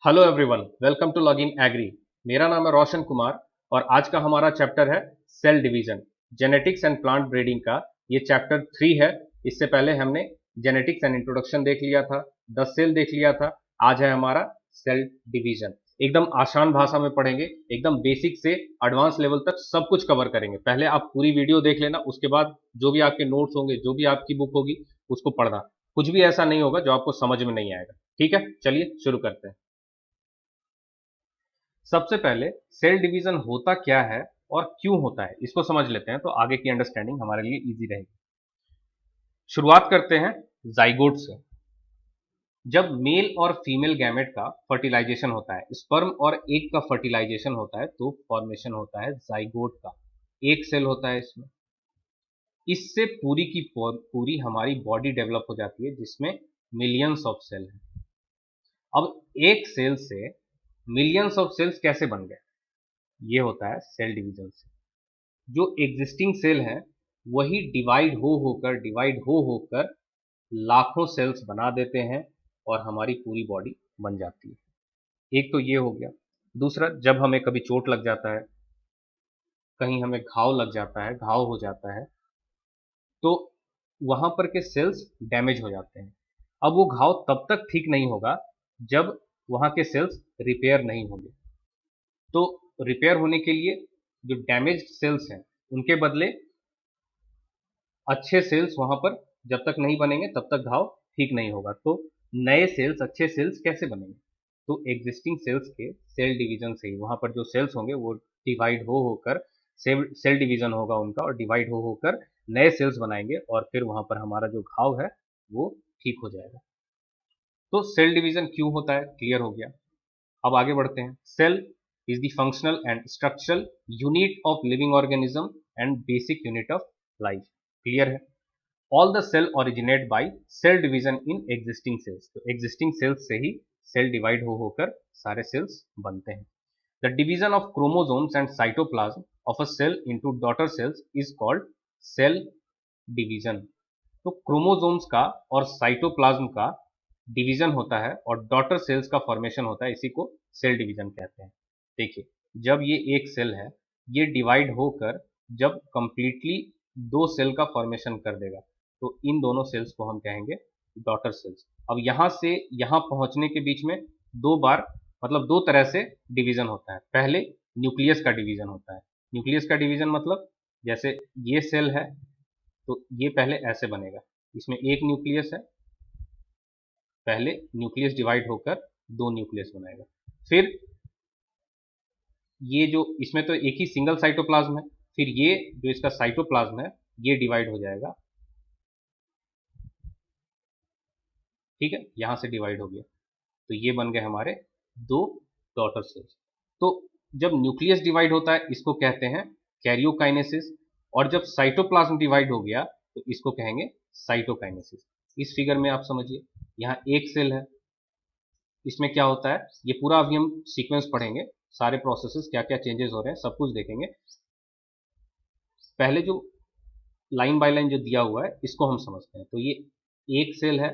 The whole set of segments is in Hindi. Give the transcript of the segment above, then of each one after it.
Hello everyone, welcome to login agri. मेरा नाम है रोशन कुमार और आज का हमारा चैप्टर है cell division, genetics and plant breeding का। ये चैप्टर 3 है। इससे पहले हमने जेनेटिक्स एंड इंट्रोडक्शन देख लिया था, द सेल देख लिया था। आज है हमारा सेल डिवीजन। एकदम आसान भाषा में पढ़ेंगे, एकदम बेसिक से एडवांस लेवल तक सब कुछ कवर करेंगे। पहले आप पूरी वीडियो देख लेना, उसके बाद जो भी आपके नोट्स होंगे, जो भी आपकी बुक होगी, उसको पढ़ना। कुछ भी ऐसा नहीं होगा जो आपको समझ में नहीं आएगा। ठीक है, चलिए शुरू करते हैं। सबसे पहले सेल डिवीजन होता क्या है और क्यों होता है, इसको समझ लेते हैं तो आगे की अंडरस्टैंडिंग हमारे लिए इजी रहेगी। शुरुआत करते हैं जाइगोट से। जब मेल और फीमेल गैमेट का फर्टिलाइजेशन होता है, स्पर्म और एग का फर्टिलाइजेशन होता है, तो फॉर्मेशन होता है जाइगोट का। एक सेल होता है इसमें। इससे पूरी की पूरी हमारी बॉडी डेवलप हो जाती है, जिसमें मिलियंस ऑफ सेल हैं। अब एक सेल से मिलियंस ऑफ सेल्स कैसे बन गए? ये होता है सेल डिवीजन से। जो एग्जिस्टिंग सेल है वही डिवाइड हो होकर लाखों सेल्स बना देते हैं और हमारी पूरी बॉडी बन जाती है। एक तो ये हो गया। दूसरा, जब हमें कभी चोट लग जाता है, कहीं हमें घाव लग जाता है, घाव हो जाता है, तो वहां पर के सेल्स डैमेज हो जाते हैं। अब वो घाव तब तक ठीक नहीं होगा जब वहां के सेल्स रिपेयर नहीं होंगे। तो रिपेयर होने के लिए जो डैमेज सेल्स हैं उनके बदले अच्छे सेल्स वहां पर जब तक नहीं बनेंगे तब तक घाव ठीक नहीं होगा। तो नए सेल्स, अच्छे सेल्स कैसे बनेंगे? तो एग्जिस्टिंग सेल्स के सेल डिवीजन से ही वहां पर जो सेल्स होंगे वो डिवाइड हो होकर सेल सेल डिवीजन होगा उनका, और डिवाइड हो होकर नए सेल्स बनाएंगे और फिर वहां पर हमारा जो घाव है वो ठीक हो जाएगा। तो सेल डिवीजन क्यों होता है, क्लियर हो गया। अब आगे बढ़ते हैं। Cell is the functional and structural unit of living organism and basic unit of life. Clear है। All the cell originate by cell division in existing cells. तो एग्जिस्टिंग सेल्स से ही सेल डिवाइड हो होकर सारे सेल्स बनते हैं। The division of chromosomes and cytoplasm of a cell into daughter cells is called cell division. तो क्रोमोसोम्स का और साइटोप्लाज्म का डिवीजन होता है और डॉटर सेल्स का फॉर्मेशन होता है, इसी को सेल डिवीजन कहते हैं। देखिए, जब ये एक सेल है, ये डिवाइड होकर जब कंप्लीटली दो सेल का फॉर्मेशन कर देगा, तो इन दोनों सेल्स को हम कहेंगे डॉटर सेल्स। अब यहां से यहां पहुंचने के बीच में दो बार, मतलब दो तरह से डिवीजन होता है। पहले न्यूक्लियस का डिवीजन होता है। न्यूक्लियस का डिवीजन मतलब, जैसे ये सेल है तो ये पहले ऐसे बनेगा, इसमें एक न्यूक्लियस है, पहले न्यूक्लियस डिवाइड होकर दो न्यूक्लियस बनाएगा। फिर ये जो इसमें तो एक ही सिंगल साइटोप्लाज्म है, फिर ये जो इसका साइटोप्लाज्म है ये डिवाइड हो जाएगा। ठीक है, यहां से डिवाइड हो गया, तो ये बन गए हमारे दो डॉटर सेल्स। तो जब न्यूक्लियस डिवाइड होता है इसको कहते हैं कैरियोकाइनेसिस, और जब साइटोप्लाज्म डिवाइड हो गया तो इसको कहेंगे साइटोकाइनेसिस। इस फिगर में आप समझिए, यहाँ एक सेल है, इसमें क्या होता है ये पूरा अभी हम सीक्वेंस पढ़ेंगे, सारे प्रोसेसेस क्या क्या चेंजेस हो रहे हैं सब कुछ देखेंगे। पहले जो लाइन बाय लाइन जो दिया हुआ है इसको हम समझते हैं। तो ये एक सेल है,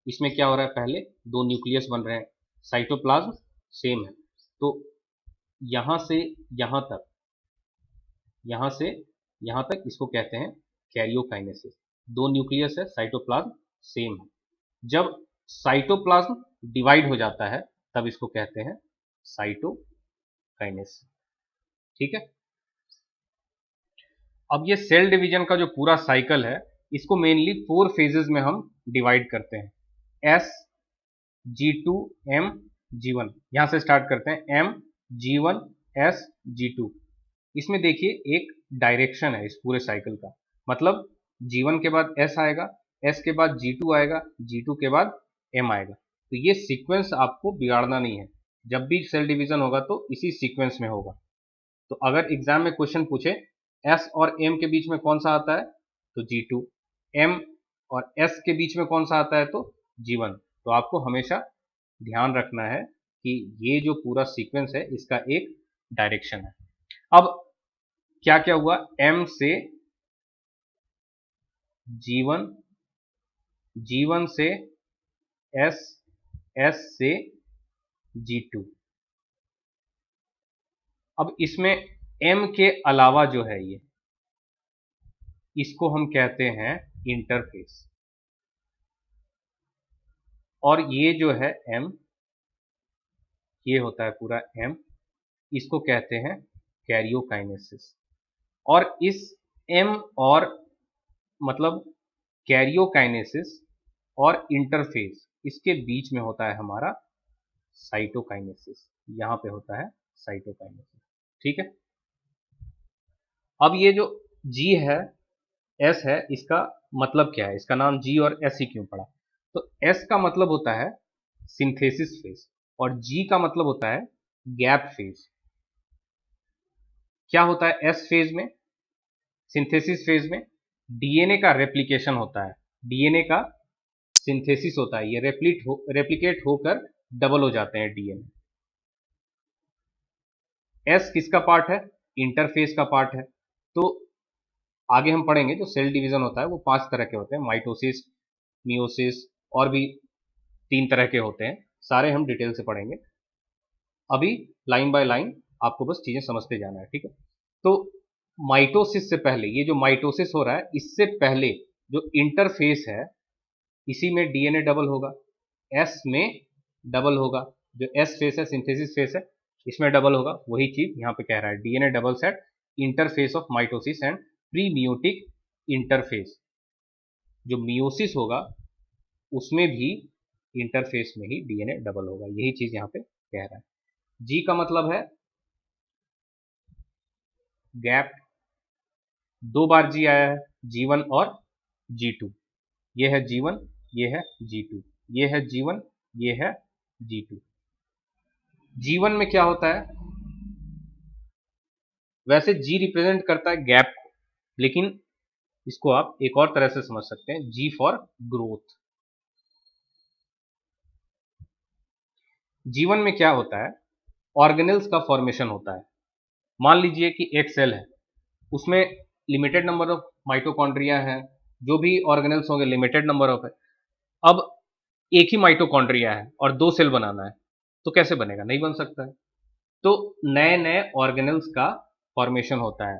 इसमें क्या हो रहा है, पहले दो न्यूक्लियस बन रहे हैं, साइटोप्लाज्म सेम है। तो यहां से यहां तक, यहां से यहां तक इसको कहते हैं कैरियोकाइनेसिस। दो न्यूक्लियस है, साइटोप्लाज्म सेम है। जब साइटोप्लाज्म डिवाइड हो जाता है तब इसको कहते हैं साइटोकाइनेसिस। ठीक है। अब ये सेल डिवीजन का जो पूरा साइकिल है इसको मेनली 4 फेजेस में हम डिवाइड करते हैं। S, G2, M, G1। यहां से स्टार्ट करते हैं, M, G1, S, G2। इसमें देखिए एक डायरेक्शन है इस पूरे साइकिल का, मतलब G1 के बाद S आएगा, S के बाद G2 आएगा, G2 के बाद M आएगा। तो ये सीक्वेंस आपको बिगाड़ना नहीं है, जब भी सेल डिवीजन होगा तो इसी सीक्वेंस में होगा। तो अगर एग्जाम में क्वेश्चन पूछे एस और एम के बीच में कौन सा आता है तो G2, एम और एस के बीच में कौन सा आता है तो G1। तो आपको हमेशा ध्यान रखना है कि ये जो पूरा सीक्वेंस है इसका एक डायरेक्शन है। अब क्या क्या हुआ, एम से G1, G1 से एस, एस से G2। अब इसमें M के अलावा जो है ये, इसको हम कहते हैं इंटरफेस। और ये जो है M, ये होता है पूरा M, इसको कहते हैं कैरियोकाइनेसिस। और इस M और मतलब कैरियोकाइनेसिस और इंटरफेस, इसके बीच में होता है हमारा साइटोकाइनेसिस। यहां पे होता है साइटोकाइनेसिस। ठीक है। अब ये जो G है, S है, इसका मतलब क्या है? इसका नाम G और S ही क्यों पड़ा? तो S का मतलब होता है सिंथेसिस फेज और G का मतलब होता है गैप फेज। क्या होता है S फेज में, सिंथेसिस फेज में? डीएनए का रेप्लिकेशन होता है, डीएनए का सिंथेसिस होता है, ये रेप्लिकेट होकर डबल हो जाते हैं डीएनए। एस किसका पार्ट है? इंटरफेस का पार्ट है। तो आगे हम पढ़ेंगे जो सेल डिवीजन होता है वो 5 तरह के होते हैं, माइटोसिस, मियोसिस और भी 3 तरह के होते हैं, सारे हम डिटेल से पढ़ेंगे। अभी लाइन बाय लाइन आपको बस चीजें समझते जाना है। ठीक है। तो माइटोसिस से पहले, ये जो माइटोसिस हो रहा है इससे पहले जो इंटरफेस है, इसी में डीएनए डबल होगा, एस में डबल होगा। जो एस फेस है, सिंथेसिस फेस है, इसमें डबल होगा। वही चीज यहाँ पे कह रहा है, DNA double set interface of mitosis and pre meiotic interface. जो मियोसिस होगा उसमें भी इंटरफेस में ही डीएनए डबल होगा, यही चीज यहाँ पे कह रहा है। जी का मतलब है गैप, 2 बार जी आया है, G1 और G2। ये है G1, ये है G2, ये है G1, ये है G2। G1 में क्या होता है? वैसे G रिप्रेजेंट करता है गैप को, लेकिन इसको आप एक और तरह से समझ सकते हैं, G फॉर ग्रोथ। G1 में क्या होता है? ऑर्गेनेल्स का फॉर्मेशन होता है। मान लीजिए कि एक सेल है, उसमें लिमिटेड नंबर ऑफ माइटोकॉन्ड्रिया है, जो भी ऑर्गेनेल्स होंगे लिमिटेड नंबर ऑफ है। अब एक ही माइटोकॉन्ड्रिया है और 2 सेल बनाना है, तो कैसे बनेगा? नहीं बन सकता है। तो नए नए ऑर्गेनेल्स का फॉर्मेशन होता है,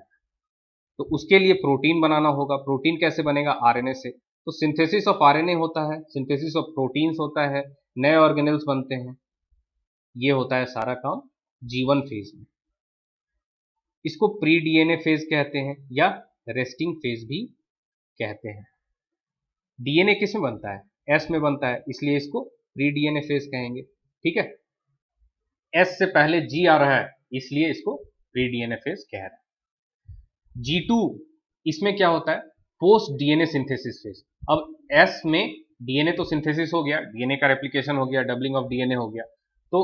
तो उसके लिए प्रोटीन बनाना होगा। प्रोटीन कैसे बनेगा? आरएनए से। तो सिंथेसिस ऑफ आरएनए होता है, सिंथेसिस ऑफ प्रोटीन्स होता है, नए ऑर्गेनेल्स बनते हैं। ये होता है सारा काम G1 फेज में। इसको प्री डीएनए फेज कहते हैं या रेस्टिंग फेज भी कहते हैं। डीएनए किस में बनता है? एस में बनता है, इसलिए इसको प्री डीएनए फेज कहेंगे। ठीक है। एस से पहले जी आ रहा है, इसलिए इसको प्री डीएनए फेज कह रहे हैं। G2, इसमें क्या होता है? Post DNA synthesis phase. अब एस में डीएनए तो सिंथेसिस हो गया, डीएनए का रेप्लिकेशन हो गया, डबलिंग ऑफ डीएनए हो गया। तो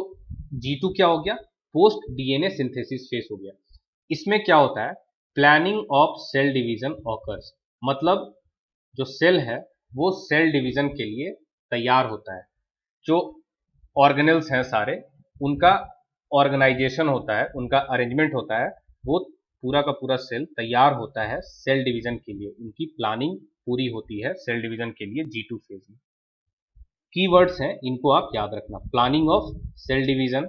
G2 क्या हो गया? पोस्ट डीएनए सिंथेसिस फेज हो गया। इसमें क्या होता है? Planning of cell division occurs. मतलब जो सेल है वो सेल डिवीजन के लिए तैयार होता है। जो ऑर्गेनेल्स हैं सारे, उनका ऑर्गेनाइजेशन होता है, उनका अरेंजमेंट होता है, वो पूरा का पूरा सेल तैयार होता है सेल डिवीजन के लिए। उनकी प्लानिंग पूरी होती है सेल डिवीजन के लिए G2 फेज में। कीवर्ड्स हैं, इनको आप याद रखना। Planning of cell division,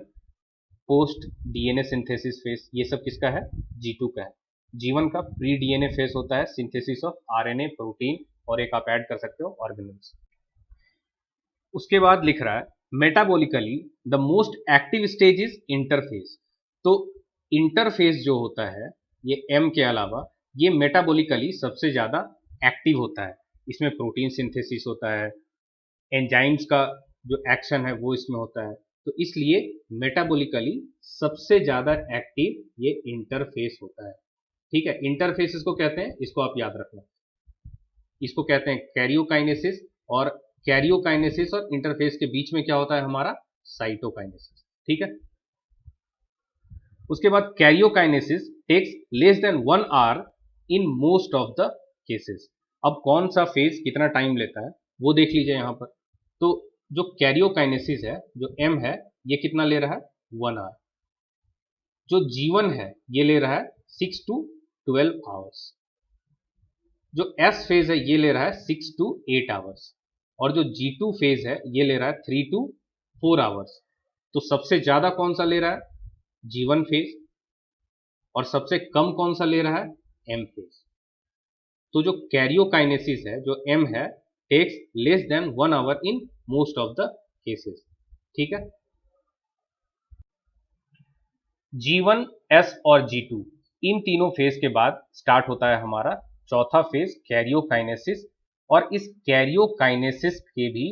post DNA synthesis phase, ये सब किसका है? G2 का है। G1 का प्री डीएनए फेज होता है, सिंथेसिस ऑफ आरएनए, प्रोटीन और एक आप ऐड कर सकते हो ऑर्गेनेल्स। उसके बाद लिख रहा है metabolically the most active stage is interphase. तो इंटरफेज जो होता है, ये M के अलावा ये मेटाबॉलिकली सबसे ज्यादा एक्टिव होता है। इसमें प्रोटीन सिंथेसिस होता है, एंजाइम्स का जो एक्शन है वो इसमें होता है। तो इसलिए मेटाबॉलिकली सबसे ज्यादा एक्टिव ये इंटरफेस होता है। ठीक है। इंटरफेस इसको कहते हैं, इसको आप याद रखना। इसको कहते हैं कैरियोकाइनेसिस, और कैरियोकाइनेसिस और इंटरफेस के बीच में क्या होता है हमारा? साइटोकाइनेसिस। ठीक है। उसके बाद karyokinesis takes less than 1 hour in most of the cases. अब कौन सा फेज कितना टाइम लेता है वो देख लीजिए यहां पर। तो जो कैरियोकाइनेसिस है, जो M है, ये कितना ले रहा है? 1 आवर। जो G1 है ये ले रहा है 6 to 12 आवर्स। जो S फेज है ये ले रहा है 6 to 8 आवर्स। और जो G2 फेज है ये ले रहा है 3 to 4 आवर्स। तो सबसे ज्यादा कौन सा ले रहा है? G1 phase. और सबसे कम कौन सा ले रहा है? M phase. तो जो कैरियोकाइनेसिस है, जो M है, takes less than 1 hour in most of the cases. ठीक है। G1, S और G2 इन तीनों फेज के बाद स्टार्ट होता है हमारा चौथा फेज, कैरियोकाइनेसिस। और इस कैरियोकाइनेसिस के भी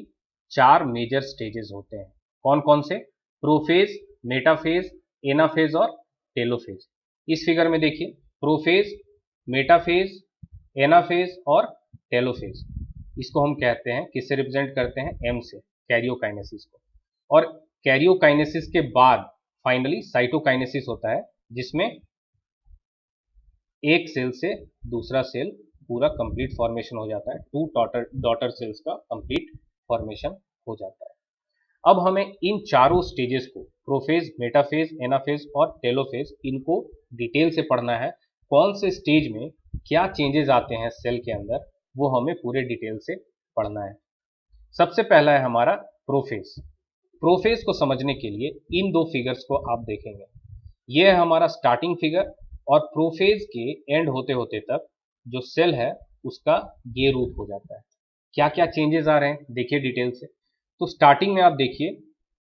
4 मेजर स्टेजेस होते हैं। कौन कौन से? प्रोफेज, मेटाफेज, एनाफेज और टेलोफेज। इस फिगर में देखिए, प्रोफेज, मेटाफेज, एनाफेज और टेलोफेज। इसको हम कहते हैं, किससे रिप्रेजेंट करते हैं? एम से, कैरियोकाइनेसिस को। और कैरियोकाइनेसिस के बाद फाइनली साइटोकाइनेसिस होता है, जिसमें एक सेल से दूसरा सेल पूरा कंप्लीट फॉर्मेशन हो जाता है। 2 डॉटर सेल्स का कंप्लीट फॉर्मेशन हो जाता है। अब हमें इन चारों स्टेजेस को, प्रोफेज, मेटाफेज, एनाफेज और टेलोफेज, इनको डिटेल से पढ़ना है। कौन से स्टेज में क्या चेंजेस आते हैं सेल के अंदर, वो हमें पूरे डिटेल से पढ़ना है। सबसे पहला है हमारा प्रोफेज। प्रोफेज को समझने के लिए इन 2 फिगर्स को आप देखेंगे। यह है हमारा स्टार्टिंग फिगर, और प्रोफेज के एंड होते होते तक जो सेल है उसका ये रूप हो जाता है। क्या क्या चेंजेस आ रहे हैं देखिए डिटेल से। तो स्टार्टिंग में आप देखिए,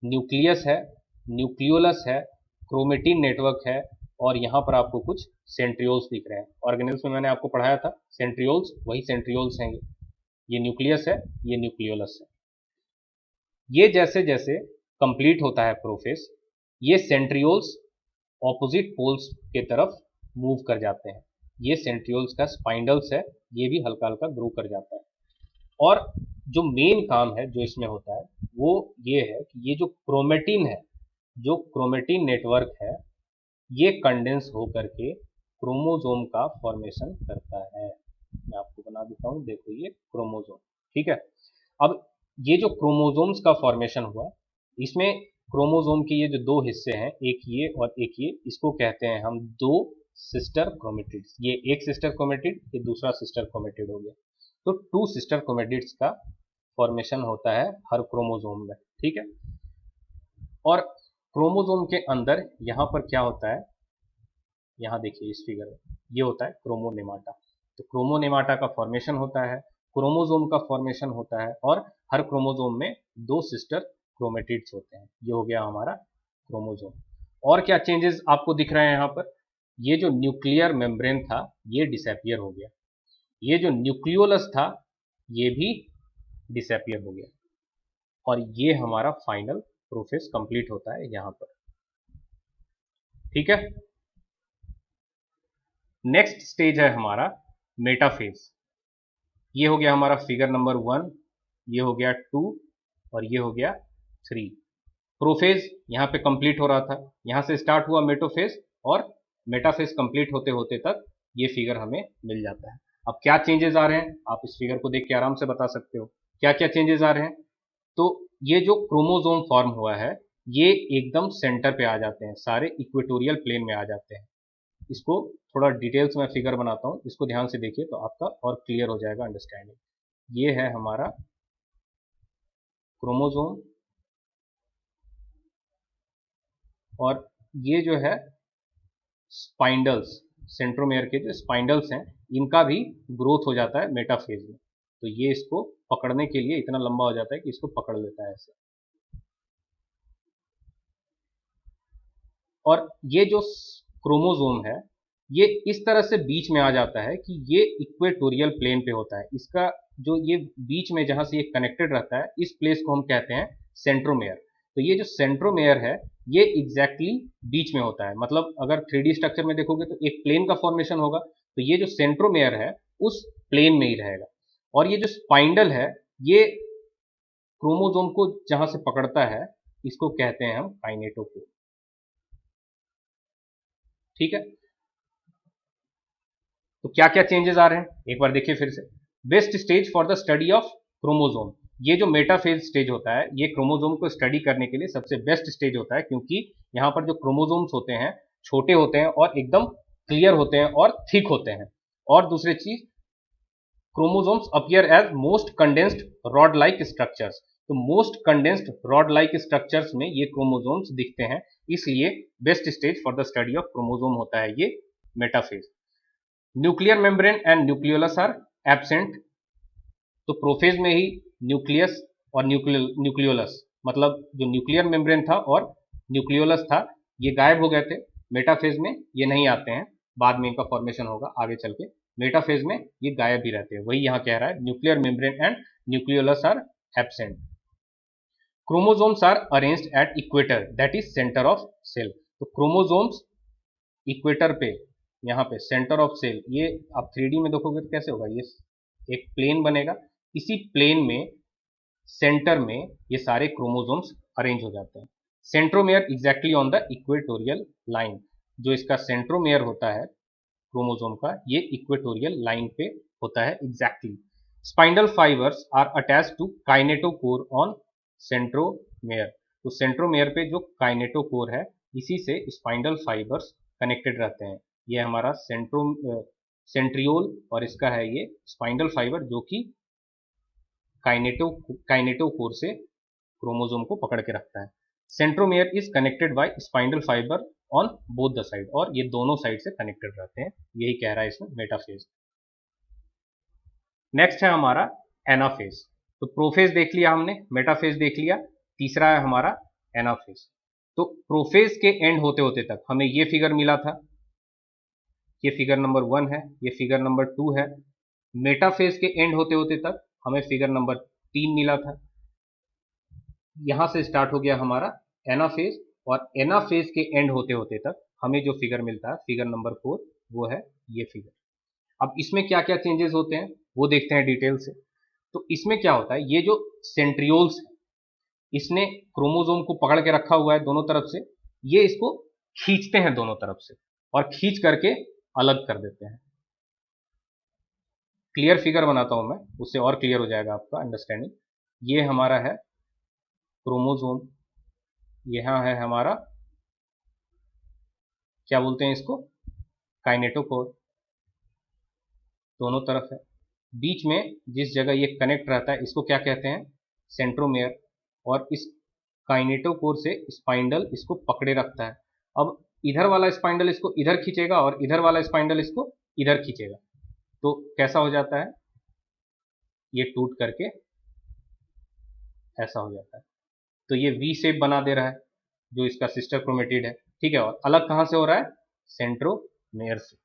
न्यूक्लियस है, न्यूक्लियोलस है, क्रोमेटिन नेटवर्क है, और यहाँ पर आपको कुछ सेंट्रियोल्स दिख रहे हैं। ऑर्गेनेल्स में मैंने आपको पढ़ाया था सेंट्रियोल्स, वही सेंट्रियोल्स हैं ये न्यूक्लियस है, ये न्यूक्लियोलस है। ये जैसे जैसे कंप्लीट होता है प्रोफेज, ये सेंट्रियोल्स ऑपोजिट पोल्स के तरफ मूव कर जाते हैं। ये सेंट्रियोल्स का स्पाइंडल्स है, ये भी हल्का हल्का ग्रो कर जाता है। और जो मेन काम है जो इसमें होता है वो ये है कि ये जो क्रोमेटिन है, जो क्रोमेटिन नेटवर्क है, ये कंडेंस होकर के क्रोमोसोम का फॉर्मेशन करता है। मैं आपको बना देता हूँ, देखो ये क्रोमोसोम। ठीक है। अब ये जो क्रोमोसोम्स का फॉर्मेशन हुआ, इसमें क्रोमोसोम के ये जो 2 हिस्से हैं, एक ये और एक ये, इसको कहते हैं हम 2 सिस्टर क्रोमेटिड्स। ये एक सिस्टर क्रोमेटिड, ये दूसरा सिस्टर क्रोमेटिड हो गया। तो 2 सिस्टर क्रोमेटिड्स का फॉर्मेशन होता है हर क्रोमोसोम में। ठीक है। और क्रोमोसोम के अंदर यहाँ पर क्या होता है, यहाँ देखिए इस फिगर में, ये होता है क्रोमोनेमाटा। तो क्रोमोनेमाटा का फॉर्मेशन होता है, क्रोमोसोम का फॉर्मेशन होता है, और हर क्रोमोसोम में 2 सिस्टर क्रोमेटिड्स होते हैं। ये हो गया हमारा क्रोमोसोम। और क्या चेंजेस आपको दिख रहे हैं यहाँ पर? ये जो न्यूक्लियर मेम्ब्रेन था, ये डिसअपियर हो गया। ये जो न्यूक्लियोलस था, ये भी डिसअपियर हो गया। और ये हमारा फाइनल प्रोसेस कंप्लीट होता है यहाँ पर। ठीक है। नेक्स्ट स्टेज है हमारा मेटाफेज। ये हो गया हमारा फिगर नंबर 1, ये हो गया 2, और ये हो गया 3। प्रोफेज यहाँ पे कंप्लीट हो रहा था, यहाँ से स्टार्ट हुआ मेटोफेज, और मेटाफेज कंप्लीट होते होते तक ये फिगर हमें मिल जाता है। अब क्या चेंजेस आ रहे हैं, आप इस फिगर को देख के आराम से बता सकते हो क्या क्या चेंजेस आ रहे हैं। तो ये जो क्रोमोसोम फॉर्म हुआ है, ये एकदम सेंटर पे आ जाते हैं, सारे इक्वेटोरियल प्लेन में आ जाते हैं। इसको थोड़ा डिटेल्स में फिगर बनाता हूँ, इसको ध्यान से देखिए तो आपका और क्लियर हो जाएगा अंडरस्टैंडिंग। ये है हमारा क्रोमोसोम, और ये जो है स्पाइंडल्स, सेंट्रोमेयर के जो स्पाइंडल्स हैं, इनका भी ग्रोथ हो जाता है मेटाफेज में। तो ये इसको पकड़ने के लिए इतना लंबा हो जाता है कि इसको पकड़ लेता है ऐसे। और ये जो क्रोमोसोम है, ये इस तरह से बीच में आ जाता है कि ये इक्वेटोरियल प्लेन पे होता है। इसका जो ये बीच में जहां से ये कनेक्टेड रहता है, इस प्लेस को हम कहते हैं सेंट्रोमेयर। तो ये जो सेंट्रोमेयर है, ये एग्जैक्टली बीच में होता है। मतलब अगर 3D स्ट्रक्चर में देखोगे तो एक प्लेन का फॉर्मेशन होगा, तो ये जो सेंट्रोमेयर है उस प्लेन में ही रहेगा। और ये जो स्पाइंडल है, ये क्रोमोसोम को जहां से पकड़ता है, इसको कहते हैं हम काइनेटोकोर। ठीक है। तो क्या क्या चेंजेस आ रहे हैं एक बार देखिए फिर से। Best stage for the study of chromosome. ये जो मेटाफेज स्टेज होता है, ये क्रोमोसोम को स्टडी करने के लिए सबसे बेस्ट स्टेज होता है, क्योंकि यहाँ पर जो क्रोमोसोम्स होते हैं छोटे होते हैं और एकदम क्लियर होते हैं और थिक होते हैं। और दूसरी चीज, chromosomes appear as most condensed rod like structures. तो most condensed rod like structures में ये क्रोमोसोम्स दिखते हैं, इसलिए best stage for the study of chromosome होता है ये metaphase. Nuclear membrane and nucleolus are absent, तो प्रोफेज में ही न्यूक्लियस और न्यूक्लियोलस मतलब जो न्यूक्लियर मेम्ब्रेन था और न्यूक्लियोलस था ये गायब हो गए थे। मेटाफेज में ये नहीं आते हैं, बाद में इनका फॉर्मेशन होगा आगे चल के। मेटाफेज में ये गायब ही रहते हैं, वही यहाँ कह रहा है nuclear membrane and nucleolus are absent. Chromosomes are arranged at equator that is centre of cell, तो क्रोमोसोम्स इक्वेटर पे यहाँ पे सेंटर ऑफ सेल, ये आप 3D में देखोगे तो कैसे होगा, ये एक प्लेन बनेगा, इसी प्लेन में सेंटर में ये सारे क्रोमोसोम्स अरेंज हो जाते हैं। Centromere exactly on the equatorial line, जो इसका सेंट्रोमेयर होता है क्रोमोसोम का, ये इक्वेटोरियल लाइन पे होता है exactly. Spindle fibres are attached to kinetochore on centromere, तो सेंट्रोमेयर पे जो काइनेटोकोर है इसी से स्पाइंडल फाइबर्स कनेक्टेड रहते हैं। ये हमारा सेंट्रियोल और इसका है ये स्पाइंडल फाइबर जो कि काइनेटोकोर से क्रोमोसोम को पकड़ के रखता है। Centromere is connected by spindle fibre on both the side, और ये दोनों साइड से कनेक्टेड रहते हैं, यही कह रहा है इसमें मेटाफेज। नेक्स्ट है हमारा एनाफेज, तो प्रोफेज देख लिया हमने, मेटाफेज देख लिया, तीसरा है हमारा एनाफेज। तो प्रोफेज के एंड होते होते तक हमें ये फिगर मिला था, ये फिगर नंबर 1 है, ये फिगर नंबर 2 है। मेटाफेज के एंड होते होते तक हमें फिगर नंबर 3 मिला था। यहां से स्टार्ट हो गया हमारा एनाफेज, और एनाफेज के एंड होते होते तक हमें जो फिगर मिलता है फिगर नंबर 4, वो है ये फिगर। अब इसमें क्या क्या चेंजेस होते हैं वो देखते हैं डिटेल से। तो इसमें क्या होता है, ये जो सेंट्रियोल्स है इसने क्रोमोसोम को पकड़ के रखा हुआ है दोनों तरफ से, ये इसको खींचते हैं दोनों तरफ से और खींच करके अलग कर देते हैं। क्लियर फिगर बनाता हूं मैं, उससे और क्लियर हो जाएगा आपका अंडरस्टैंडिंग। ये हमारा है क्रोमोसोम, यहां है हमारा क्या बोलते हैं इसको, काइनेटोकोर, दोनों तरफ है। बीच में जिस जगह ये कनेक्ट रहता है इसको क्या कहते हैं, सेंट्रोमेयर, और इस काइनेटोकोर से स्पाइंडल इसको पकड़े रखता है। अब इधर वाला स्पाइंडल इसको इधर खींचेगा और इधर वाला स्पाइंडल इसको इधर खींचेगा, तो कैसा हो जाता है, ये टूट करके ऐसा हो जाता है। तो ये वी शेप बना दे रहा है जो इसका सिस्टर क्रोमेटिड है, ठीक है। और अलग कहां से हो रहा है, सेंट्रोमेयर से।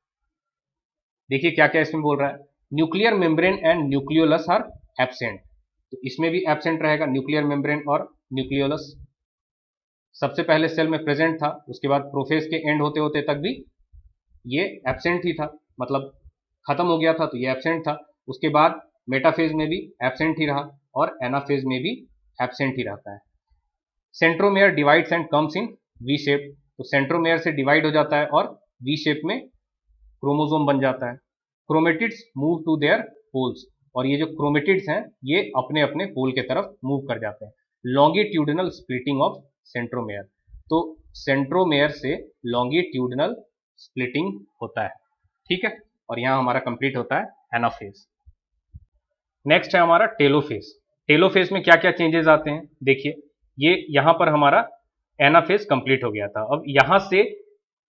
देखिए क्या क्या इसमें बोल रहा है, nuclear membrane and nucleolus are absent, तो इसमें भी एब्सेंट रहेगा न्यूक्लियर मेम्ब्रेन और न्यूक्लियोलस। सबसे पहले सेल में प्रेजेंट था, उसके बाद प्रोफेज के एंड होते होते तक भी ये एब्सेंट ही था, मतलब खत्म हो गया था तो ये एब्सेंट था। उसके बाद मेटाफेज में भी एब्सेंट ही रहा और एनाफेज में भी एब्सेंट ही रहता है। Centromere divides and comes in V shape, तो सेंट्रोमेयर से डिवाइड हो जाता है और वी शेप में क्रोमोसोम बन जाता है। Chromatids move to their poles, और ये जो क्रोमेटिड्स हैं ये अपने अपने पोल के तरफ मूव कर जाते हैं। लॉन्गिट्यूडिनल स्प्लिटिंग ऑफ सेंट्रोमेयर, तो सेंट्रोमेयर से लॉन्गिट्यूडिनल स्प्लिटिंग होता है, ठीक है। और यहां हमारा कंप्लीट होता है एनाफेज। नेक्स्ट है हमारा टेलोफेज। टेलोफेज में क्या क्या चेंजेस आते हैं देखिए, ये यहां पर हमारा एनाफेज कंप्लीट हो गया था, अब यहां से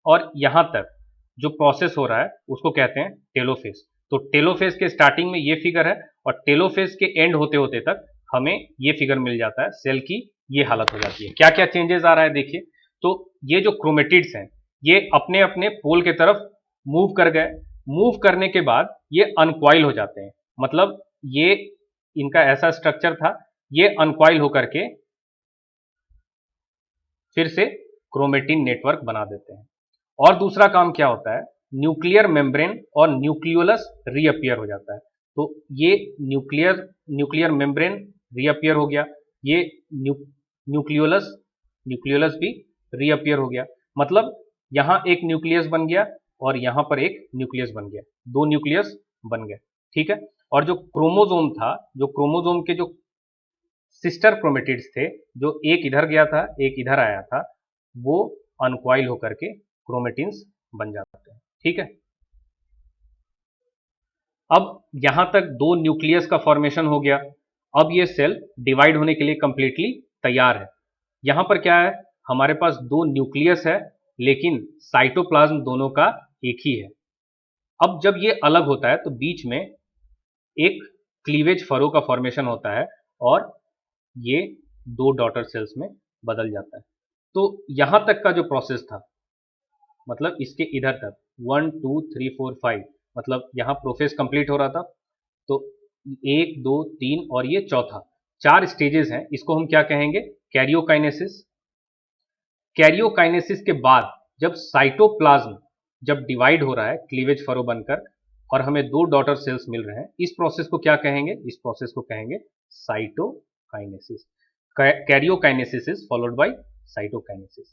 और यहां तक जो प्रोसेस हो रहा है उसको कहते हैं टेलोफेज। तो टेलोफेज के स्टार्टिंग में ये फिगर है और टेलोफेज के एंड होते होते तक हमें ये फिगर मिल जाता है, सेल की ये हालत हो जाती है। क्या क्या चेंजेस आ रहा है देखिए, तो ये जो क्रोमेटिड्स हैं ये अपने अपने पोल के तरफ मूव कर गए, मूव करने के बाद ये अनकॉइल हो जाते हैं, मतलब ये इनका ऐसा स्ट्रक्चर था, ये अनकॉइल होकर के फिर से क्रोमेटिन नेटवर्क बना देते हैं। और दूसरा काम क्या होता है, न्यूक्लियर मेम्ब्रेन और न्यूक्लियोलस रीअपियर हो जाता है, तो ये न्यूक्लियर मेम्ब्रेन रीअपियर हो गया, ये न्यूक्लियोलस भी रीअपियर हो गया, मतलब यहां एक न्यूक्लियस बन गया और यहां पर एक न्यूक्लियस बन गया, दो न्यूक्लियस बन गए, ठीक है। और जो क्रोमोसोम था, जो क्रोमोसोम के जो सिस्टर क्रोमेटिड्स थे, जो एक इधर गया था एक इधर आया था, वो अनकॉइल होकर के क्रोमेटिन्स बन जाते हैं, ठीक है। अब यहां तक दो न्यूक्लियस का फॉर्मेशन हो गया। अब ये सेल डिवाइड होने के लिए कंप्लीटली तैयार है। यहां पर क्या है, हमारे पास दो न्यूक्लियस है लेकिन साइटोप्लाज्म दोनों का एक ही है। अब जब ये अलग होता है तो बीच में एक क्लीवेज फरो का फॉर्मेशन होता है और ये दो डॉटर सेल्स में बदल जाता है। तो यहां तक का जो प्रोसेस था, मतलब इसके इधर तक 1 2 3 4 5, मतलब यहां प्रोसेस कंप्लीट हो रहा था। तो 1 2 3 और ये चौथा, 4 स्टेजेस हैं। इसको हम क्या कहेंगे, कैरियोकाइनेसिस। कैरियोकाइनेसिस के बाद जब साइटोप्लाज्म जब डिवाइड हो रहा है क्लीवेज फरो बनकर और हमें दो डॉटर सेल्स मिल रहे हैं, इस प्रोसेस को क्या कहेंगे, इस प्रोसेस को कहेंगे cytokinesis. Karyokinesis is followed by cytokinesis.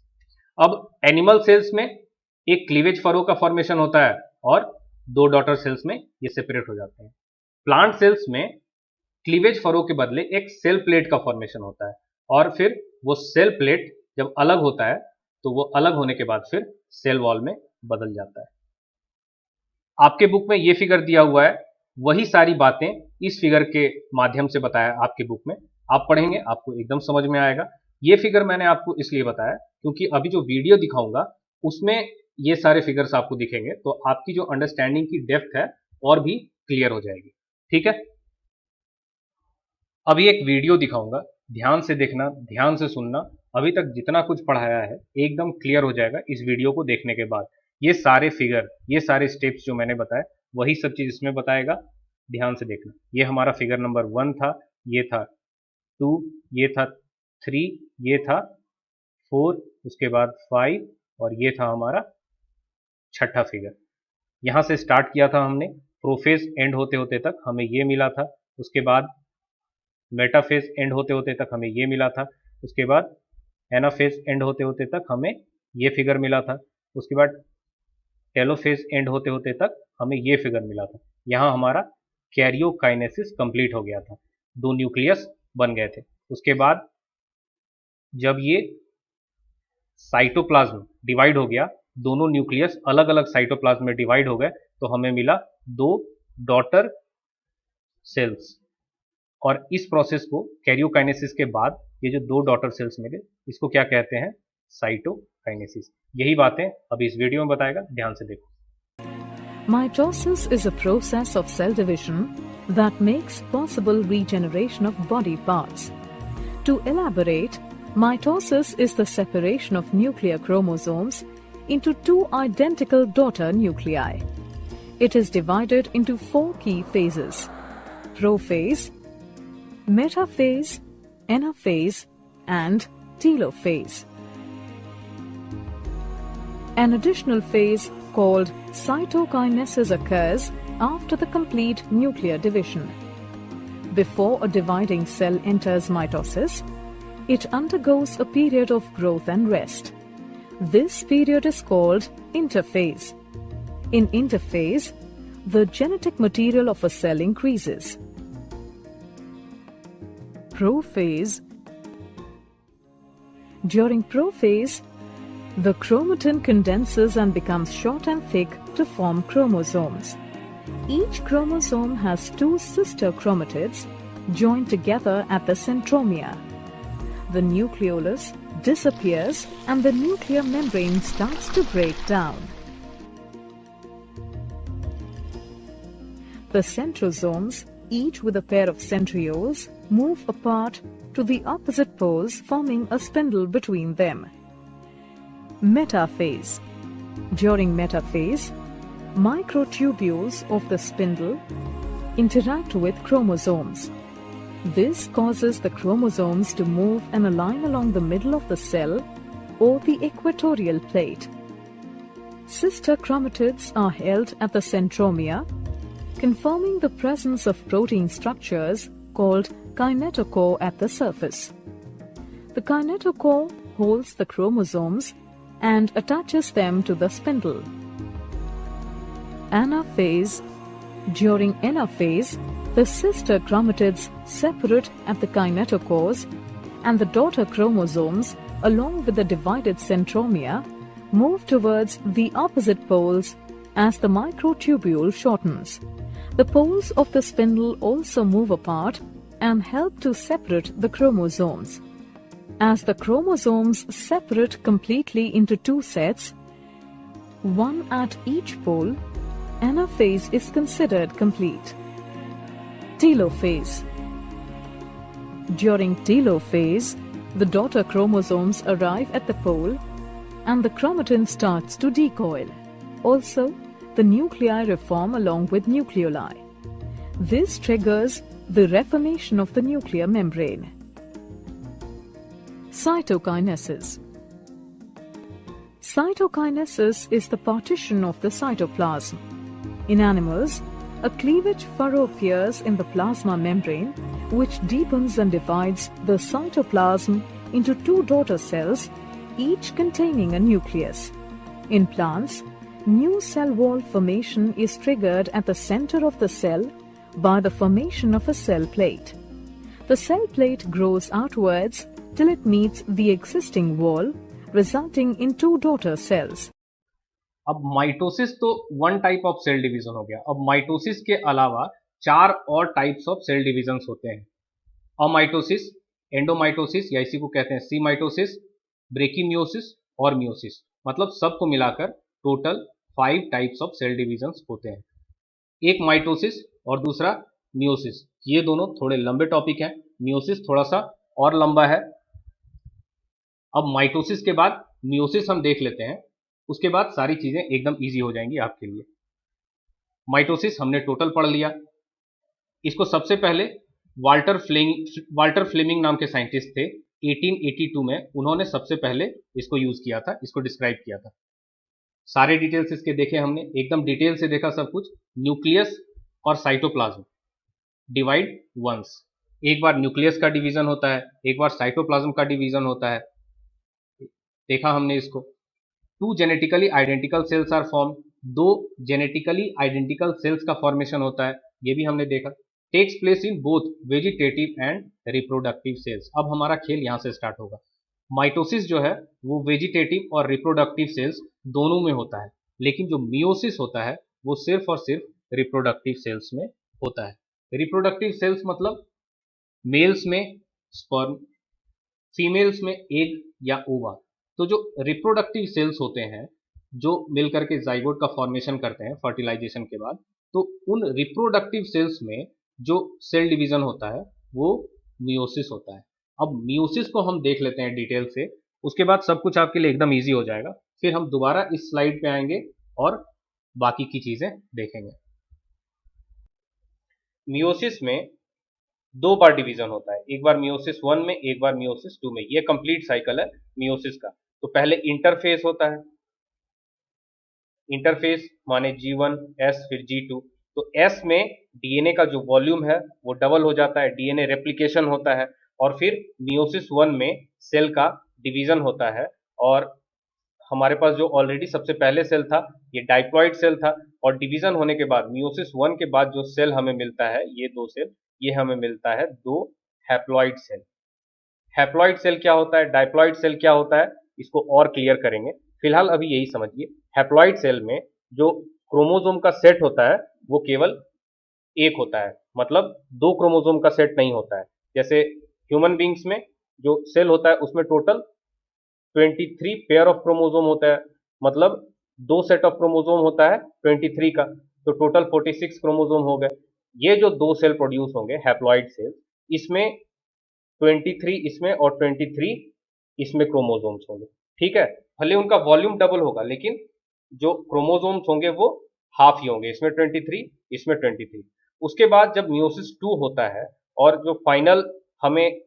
अब एनिमल सेल्स में एक क्लीवेज फरो का फॉर्मेशन होता है और दो डॉटर सेल्स में ये सेपरेट हो जाते हैं। प्लांट सेल्स में क्लीवेज फरो के बदले एक सेल प्लेट का फॉर्मेशन होता है और फिर वो सेल प्लेट जब अलग होता है तो वो अलग होने के बाद फिर सेल वॉल में बदल जाता है। आपके बुक में ये फिगर दिया हुआ है, वही सारी बातें इस फिगर के माध्यम से बताया आपकी बुक में। आप पढ़ेंगे आपको एकदम समझ में आएगा। ये फिगर मैंने आपको इसलिए बताया क्योंकि अभी जो वीडियो दिखाऊंगा उसमें ये सारे फिगर्स आपको दिखेंगे, तो आपकी जो अंडरस्टैंडिंग की डेप्थ है और भी क्लियर हो जाएगी। ठीक है, अभी एक वीडियो दिखाऊंगा, ध्यान से देखना, ध्यान से सुनना। अभी तक जितना कुछ पढ़ाया है एकदम क्लियर हो जाएगा इस वीडियो को देखने के बाद। ये सारे फिगर, ये सारे स्टेप्स जो मैंने बताए वही सब चीज इसमें बताएगा। ध्यान से देखना। ये हमारा फिगर नंबर 1 था, ये था 2, ये था 3, ये था 4, उसके बाद 5 और ये था हमारा छठा फिगर। यहां से स्टार्ट किया था हमने, प्रोफेज एंड होते होते तक हमें ये मिला था। उसके बाद मेटाफेज एंड होते होते तक हमें ये मिला था। उसके बाद एनाफेज एंड होते होते तक हमें ये फिगर मिला था। उसके बाद टेलोफेज एंड होते होते तक हमें ये फिगर मिला था। यहाँ हमारा कैरियोकाइनेसिस कंप्लीट हो गया था, दो न्यूक्लियस बन गए थे। उसके बाद जब ये साइटोप्लाज्म डिवाइड हो गया, दोनों न्यूक्लियस अलग अलग साइटोप्लाज्म में डिवाइड हो गए, तो हमें मिला दो डॉटर सेल्स। और इस प्रोसेस को, कैरियोकाइनेसिस के बाद ये जो दो डॉटर सेल्स मिले, इसको क्या कहते हैं, साइटोकाइनेसिस। यही बातें अभी इस वीडियो में बताएगा, ध्यान से देखो। Mitosis is a process of cell division that makes possible regeneration of body parts. To elaborate, mitosis is the separation of nuclear chromosomes into two identical daughter nuclei. It is divided into 4 key phases: prophase, metaphase, anaphase, and telophase. An additional phase called cytokinesis occurs after the complete nuclear division. Before a dividing cell enters mitosis, it undergoes a period of growth and rest. This period is called interphase. In interphase, the genetic material of a cell increases. Prophase. During prophase, the chromatin condenses and becomes short and thick to form chromosomes. Each chromosome has 2 sister chromatids joined together at the centromere. The nucleolus disappears and the nuclear membrane starts to break down. The centrosomes, each with a pair of centrioles, move apart to the opposite poles, forming a spindle between them. Metaphase. During metaphase, microtubules of the spindle interact with chromosomes. This causes the chromosomes to move and align along the middle of the cell or the equatorial plate. Sister chromatids are held at the centromere, confirming the presence of protein structures called kinetochore at the surface. The kinetochore holds the chromosomes and attaches them to the spindle. Anaphase. During anaphase, the sister chromatids separate at the kinetochores and the daughter chromosomes, along with the divided centromere, move towards the opposite poles as the microtubule shortens. The poles of the spindle also move apart and help to separate the chromosomes. As the chromosomes separate completely into two sets, one at each pole, anaphase is considered complete. Telophase. During telophase, the daughter chromosomes arrive at the pole and the chromatin starts to decoil. Also, the nuclei reform along with nucleoli. This triggers the reformation of the nuclear membrane. Cytokinesis. Cytokinesis is the partition of the cytoplasm. In animals, a cleavage furrow appears in the plasma membrane, which deepens and divides the cytoplasm into two daughter cells, each containing a nucleus. In plants, new cell wall formation is triggered at the center of the cell by the formation of a cell plate. The cell plate grows outwards till it meets the existing wall, resulting in two daughter cells. अब माइटोसिस तो one type of cell division हो गया। अब माइटोसिस के अलावा चार और टाइप्स ऑफ सेल डिवीजन्स होते हैं। अमाइटोसिस, एंडोमाइटोसिस या इसी को कहते हैं सी माइटोसिस, ब्रेकीमियोसिस और मियोसिस, मतलब सबको मिलाकर total 5 types of cell divisions होते हैं। एक माइटोसिस और दूसरा मियोसिस, ये दोनों थोड़े लंबे टॉपिक हैं। मियोसिस थोड़ा सा और लंबा है। अब माइटोसिस के बाद मियोसिस हम देख लेते हैं, उसके बाद सारी चीजें एकदम इजी हो जाएंगी आपके लिए। माइटोसिस हमने टोटल पढ़ लिया। इसको सबसे पहले वाल्टर फ्लेमिंग नाम के साइंटिस्ट थे, 1882 में उन्होंने सबसे पहले इसको यूज किया था, इसको डिस्क्राइब किया था। सारे डिटेल्स इसके देखे हमने, एकदम डिटेल से देखा सब कुछ। न्यूक्लियस और साइटोप्लाज्म डिवाइड वंस, एक बार न्यूक्लियस का डिवीजन होता है, एक बार साइटोप्लाज्म का डिवीजन होता है, देखा हमने इसको। Two genetically identical cells are form, दो जेनेटिकली आइडेंटिकल सेल्स का फॉर्मेशन होता है, ये भी हमने देखा। Takes place in both vegetative and reproductive cells. अब हमारा खेल यहां से स्टार्ट होगा। माइटोसिस जो है वो वेजिटेटिव और रिप्रोडक्टिव सेल्स दोनों में होता है, लेकिन जो मियोसिस होता है वो सिर्फ और सिर्फ रिप्रोडक्टिव सेल्स में होता है। रिप्रोडक्टिव सेल्स मतलब मेल्स में स्पर्म, फीमेल्स में एग या ओवा। तो जो रिप्रोडक्टिव सेल्स होते हैं जो मिलकर के जाइगोट का फॉर्मेशन करते हैं फर्टिलाइजेशन के बाद, तो उन रिप्रोडक्टिव सेल्स में जो सेल डिवीजन होता है वो मियोसिस होता है। अब मियोसिस को हम देख लेते हैं डिटेल से, उसके बाद सब कुछ आपके लिए एकदम इजी हो जाएगा। फिर हम दोबारा इस स्लाइड पे आएंगे और बाकी की चीजें देखेंगे। मियोसिस में दो बार डिवीजन होता है, एक बार मियोसिस 1 में, एक बार मियोसिस 2 में। ये कंप्लीट साइकिल है मियोसिस का। तो पहले इंटरफेस होता है, इंटरफेस माने G1 S फिर G2। तो S में डीएनए का जो वॉल्यूम है वो डबल हो जाता है, डीएनए रेप्लिकेशन होता है। और फिर मियोसिस 1 में सेल का डिवीजन होता है, और हमारे पास जो ऑलरेडी सबसे पहले सेल था ये डाइप्लॉइड सेल था, और डिवीजन होने के बाद मियोसिस 1 के बाद जो सेल हमें मिलता है, ये दो सेल, ये हमें मिलता है दो हैप्लॉइड सेल। हैप्लॉइड सेल क्या होता है, डाइप्लॉइड सेल क्या होता है, इसको और क्लियर करेंगे। फिलहाल अभी यही समझिए। हैप्लॉइड सेल में जो क्रोमोसोम का सेट होता है वो केवल एक होता है, मतलब दो क्रोमोसोम का सेट नहीं होता है। जैसे ह्यूमन बींग्स में जो सेल होता है उसमें टोटल 23 पेयर ऑफ क्रोमोसोम होता है, मतलब दो सेट ऑफ क्रोमोसोम होता है 23 का, तो टोटल 46 क्रोमोसोम हो गए। ये जो दो सेल प्रोड्यूस होंगे हैप्लॉइड सेल, इसमें 23 इसमें और 23 इसमें क्रोमोसोम्स होंगे। ठीक है, भले उनका वॉल्यूम डबल होगा लेकिन जो क्रोमोसोम्स होंगे वो हाफ ही होंगे, इसमें 23 इसमें 23। उसके बाद जब मियोसिस 2 होता है और जो फाइनल हमें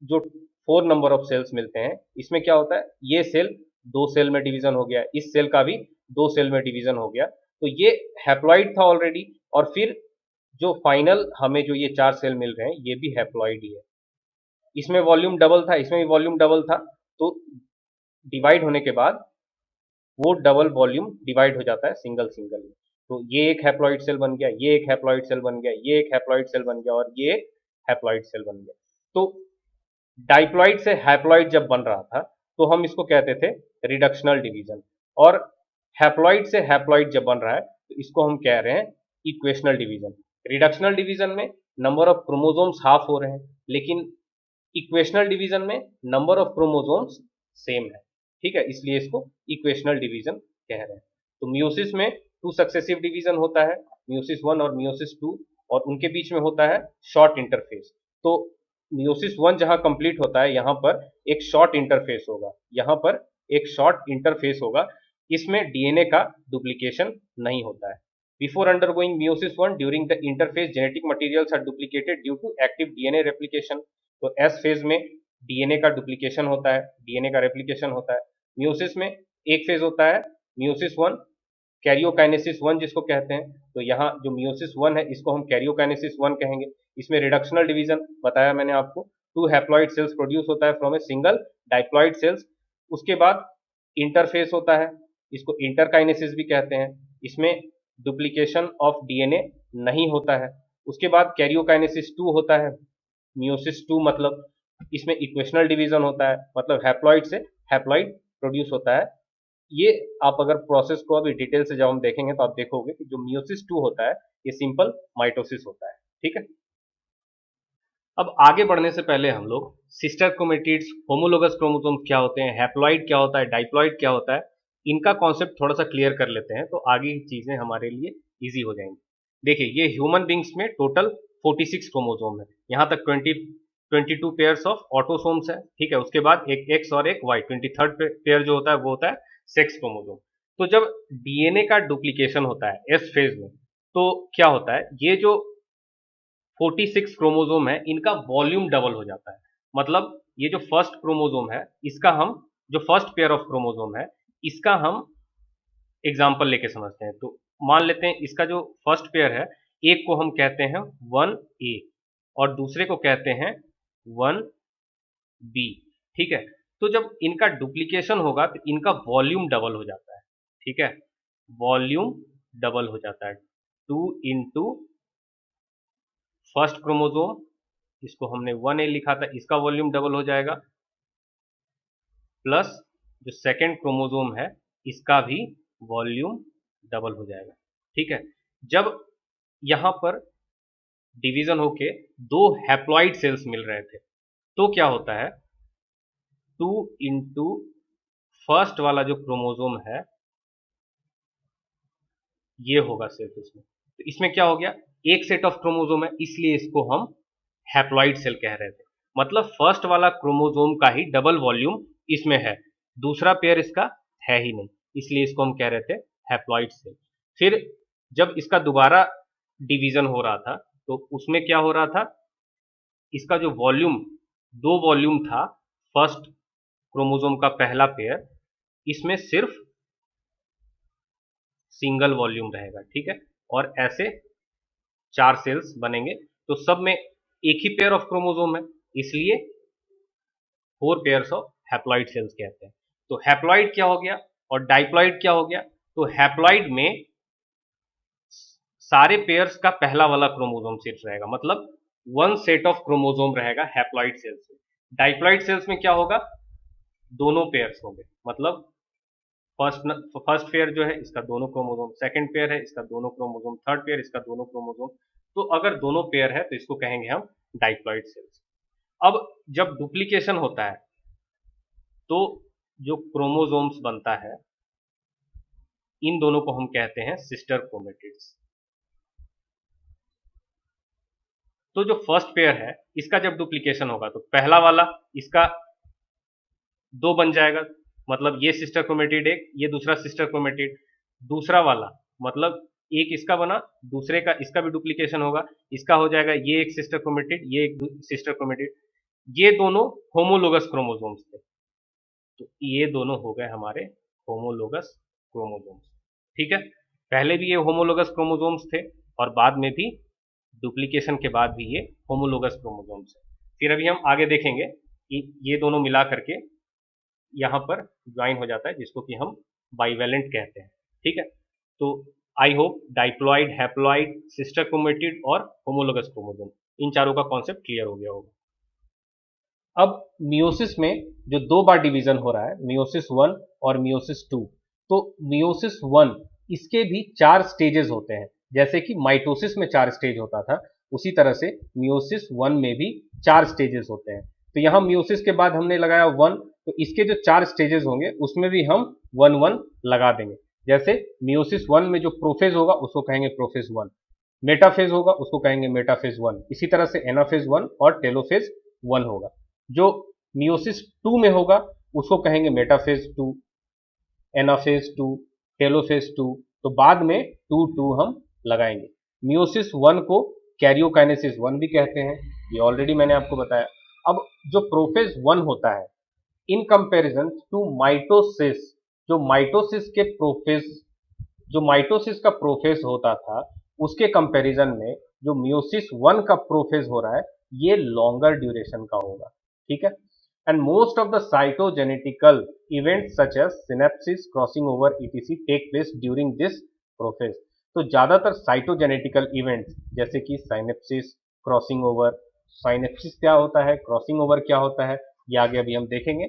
जो 4 नंबर ऑफ सेल्स मिलते हैं, इसमें क्या होता है, ये सेल दो सेल में डिवीजन हो गया, इस सेल का भी दो सेल में डिवीजन हो गया। तो ये हैप्लॉइड था ऑलरेडी, और फिर जो फाइनल हमें जो ये 4 सेल मिल रहे हैं ये भी हैप्लॉइड ही है। इसमें वॉल्यूम डबल था, इसमें भी वॉल्यूम डबल था, तो डिवाइड होने के बाद वो डबल वॉल्यूम डिवाइड हो जाता है सिंगल सिंगल में। तो ये एक हैप्लॉइड सेल बन गया, ये एक हैप्लॉइड सेल बन गया, ये एक हैप्लॉइड सेल बन गया, और ये एक हैप्लॉइड सेल बन गया। तो डाइप्लॉइड से हैप्लॉइड जब बन रहा था तो हम इसको कहते थे रिडक्शनल डिवीजन, और हैप्लॉइड से हैप्लॉइड जब बन रहा है तो इसको हम कह रहे हैं इक्वेशनल डिवीजन। रिडक्शनल डिवीजन में नंबर ऑफ क्रोमोसोम्स हाफ हो रहे हैं, लेकिन इक्वेशनल डिवीजन में नंबर ऑफ क्रोमोसोम्स सेम है, ठीक है, इसलिए इसको इक्वेशनल डिवीजन कह रहे हैं। तो मियोसिस में 2 सक्सेसिव डिवीजन होता है, मियोसिस 1 और मियोसिस 2, और उनके बीच में होता है शॉर्ट इंटरफेस। तो मियोसिस 1 जहां कंप्लीट होता है, यहां पर एक शॉर्ट इंटरफेस होगा, यहां पर एक शॉर्ट इंटरफेस होगा, इसमें डीएनए का डुप्लीकेशन नहीं होता है। Before undergoing meiosis 1, during the interphase genetic materials are duplicated due to active DNA replication. तो एस फेज में डीएनए का डुप्लीकेशन होता है, डीएनए का रेप्लिकेशन होता है। मियोसिस में एक फेज होता है, मियोसिस 1, कैरियोकाइनेसिस 1 जिसको कहते हैं। तो यहाँ जो मियोसिस 1 है, इसको हम कैरियोकाइनेसिस 1 कहेंगे। इसमें रिडक्शनल डिवीजन बताया मैंने आपको, 2 हैप्लॉइड सेल्स प्रोड्यूस होता है from a single diploid cells. उसके बाद इंटरफेस होता है, इसको इंटरकाइनेसिस भी कहते हैं, इसमें डुप्लीकेशन ऑफ डीएनए नहीं होता है। उसके बाद कैरियोकाइनेसिस 2 होता है, मियोसिस 2 मतलब इसमें इक्वेशनल डिवीजन होता है, मतलब हैप्लॉइड से हैप्लॉइड प्रोड्यूस होता है। ये आप अगर प्रोसेस को अभी डिटेल से जब हम देखेंगे तो आप देखोगे कि जो मियोसिस 2 होता है ये सिंपल माइटोसिस होता है, ठीक है। अब आगे बढ़ने से पहले हम लोग सिस्टर क्रोमेटिड्स, होमोलोगस क्रोमोसोम्स क्या होते हैं, हैप्लॉइड क्या होता है, डाइप्लॉइड क्या होता है, इनका कॉन्सेप्ट थोड़ा सा क्लियर कर लेते हैं, तो आगे की चीजें हमारे लिए इजी हो जाएंगी। देखिए, ये ह्यूमन बींग्स में टोटल 46 क्रोमोसोम है, यहाँ तक 22 पेयर्स ऑफ ऑटोसोम्स है, ठीक है। उसके बाद एक एक्स और एक वाई, 23rd पेयर जो होता है वो होता है सेक्स क्रोमोसोम। तो जब डीएनए का डुप्लीकेशन होता है एस फेज में, तो क्या होता है, ये जो 46 क्रोमोसोम है, इनका वॉल्यूम डबल हो जाता है। मतलब ये जो फर्स्ट क्रोमोसोम है, इसका हम, जो फर्स्ट पेयर ऑफ क्रोमोसोम है, इसका हम एग्जाम्पल लेके समझते हैं। तो मान लेते हैं इसका जो फर्स्ट पेयर है, एक को हम कहते हैं 1A और दूसरे को कहते हैं 1B, ठीक है। तो जब इनका डुप्लीकेशन होगा तो इनका वॉल्यूम डबल हो जाता है, ठीक है, वॉल्यूम डबल हो जाता है, 2 इंटू फर्स्ट क्रोमोसोम, इसको हमने 1A लिखा था, इसका वॉल्यूम डबल हो जाएगा, प्लस जो सेकेंड क्रोमोसोम है इसका भी वॉल्यूम डबल हो जाएगा, ठीक है। जब यहां पर डिवीजन होके 2 हैप्लॉइड सेल्स मिल रहे थे, तो क्या होता है, 2 इंटू फर्स्ट वाला जो क्रोमोसोम है ये होगा सिर्फ इसमें। तो इसमें क्या हो गया, एक सेट ऑफ क्रोमोसोम है, इसलिए इसको हम हैप्लॉइड सेल कह रहे थे। मतलब फर्स्ट वाला क्रोमोसोम का ही डबल वॉल्यूम इसमें है, दूसरा पेयर इसका है ही नहीं, इसलिए इसको हम कह रहे थे हैप्लॉइड सेल। फिर जब इसका दोबारा डिवीजन हो रहा था, तो उसमें क्या हो रहा था, इसका जो वॉल्यूम, 2 वॉल्यूम था फर्स्ट क्रोमोसोम का पहला पेयर, इसमें सिर्फ सिंगल वॉल्यूम रहेगा, ठीक है। और ऐसे 4 सेल्स बनेंगे, तो सब में एक ही पेयर ऑफ क्रोमोसोम है, इसलिए 4 पेयर्स ऑफ हैप्लॉइड सेल्स कहते हैं। तो हैप्लॉइड क्या हो गया और डाइप्लॉइड क्या हो गया, तो हैप्लॉइड में सारे पेयर्स का पहला वाला क्रोमोसोम सिर्फ रहेगा, मतलब 1 सेट ऑफ क्रोमोसोम रहेगा हैप्लॉइड सेल्स में। डाइप्लॉइड सेल्स में क्या होगा, दोनों पेयर्स होंगे, मतलब फर्स्ट पेयर जो है इसका दोनों क्रोमोसोम, सेकंड पेयर है इसका दोनों क्रोमोसोम, थर्ड पेयर इसका दोनों क्रोमोसोम। तो अगर दोनों पेयर है तो इसको कहेंगे हम डाइप्लॉइड सेल्स। अब जब डुप्लीकेशन होता है तो जो क्रोमोसोम्स बनता है, इन दोनों को हम कहते हैं सिस्टर क्रोमेटिड्स। तो जो फर्स्ट पेयर है इसका जब डुप्लीकेशन होगा तो पहला वाला इसका 2 बन जाएगा, मतलब ये सिस्टर क्रोमेटिड एक, ये दूसरा सिस्टर क्रोमेटिड, दूसरा वाला मतलब एक इसका बना, दूसरे का इसका भी डुप्लीकेशन होगा, इसका हो जाएगा ये एक सिस्टर क्रोमेटिड, ये एक सिस्टर क्रोमेटिड, ये दोनों होमोलोगस क्रोमोसोम्स थे। तो ये दोनों हो गए हमारे होमोलोगस क्रोमोसोम्स, ठीक है। पहले भी ये होमोलोगस क्रोमोसोम्स थे और बाद में भी डुप्लीकेशन के बाद भी ये होमोलोगस क्रोमोसोम्स है। फिर अभी हम आगे देखेंगे कि ये दोनों मिला करके यहाँ पर ज्वाइन हो जाता है, जिसको कि हम बाइवेलेंट कहते हैं, ठीक है। तो I hope diploid, haploid, sister chromatid और होमोलोगस क्रोमोसोम, इन चारों का कॉन्सेप्ट क्लियर हो गया होगा। अब मियोसिस में जो 2 बार डिवीजन हो रहा है, मियोसिस 1 और मियोसिस 2, तो मियोसिस 1 इसके भी 4 स्टेजेस होते हैं, जैसे कि माइटोसिस में 4 स्टेज होता था, उसी तरह से मियोसिस 1 में भी 4 स्टेजेस होते हैं। तो यहाँ मियोसिस के बाद हमने लगाया 1, तो इसके जो 4 स्टेजेस होंगे उसमें भी हम 1 1 लगा देंगे। जैसे मियोसिस 1 में जो प्रोफेज होगा उसको कहेंगे प्रोफेज 1, मेटाफेज होगा उसको कहेंगे मेटाफेज 1, इसी तरह से एनाफेज 1 और टेलोफेज 1 होगा। जो मियोसिस 2 में होगा उसको कहेंगे मेटाफेज 2, एनाफेज 2, टेलोफेज 2। तो बाद में 2 2 हम लगाएंगे। मियोसिस 1 को कैरियोकाइनेसिस 1 भी कहते हैं, ये ऑलरेडी मैंने आपको बताया। अब जो प्रोफेज 1 होता है इन कंपैरिजन टू माइटोसिस, जो माइटोसिस के प्रोफेज, जो माइटोसिस का प्रोफेज होता था उसके कंपैरिजन में जो मियोसिस 1 का प्रोफेज हो रहा है ये लॉन्गर ड्यूरेशन का होगा। ठीक है। And most of the cytogenetical events such as synapsis, crossing over ETC take place during this prophase. तो ज्यादातर साइटोजेनेटिकल इवेंट्स जैसे कि साइनेप्सिस, क्रॉसिंग ओवर, साइनेप्सिस क्या होता है, क्रॉसिंग ओवर क्या होता है, ये आगे अभी हम देखेंगे,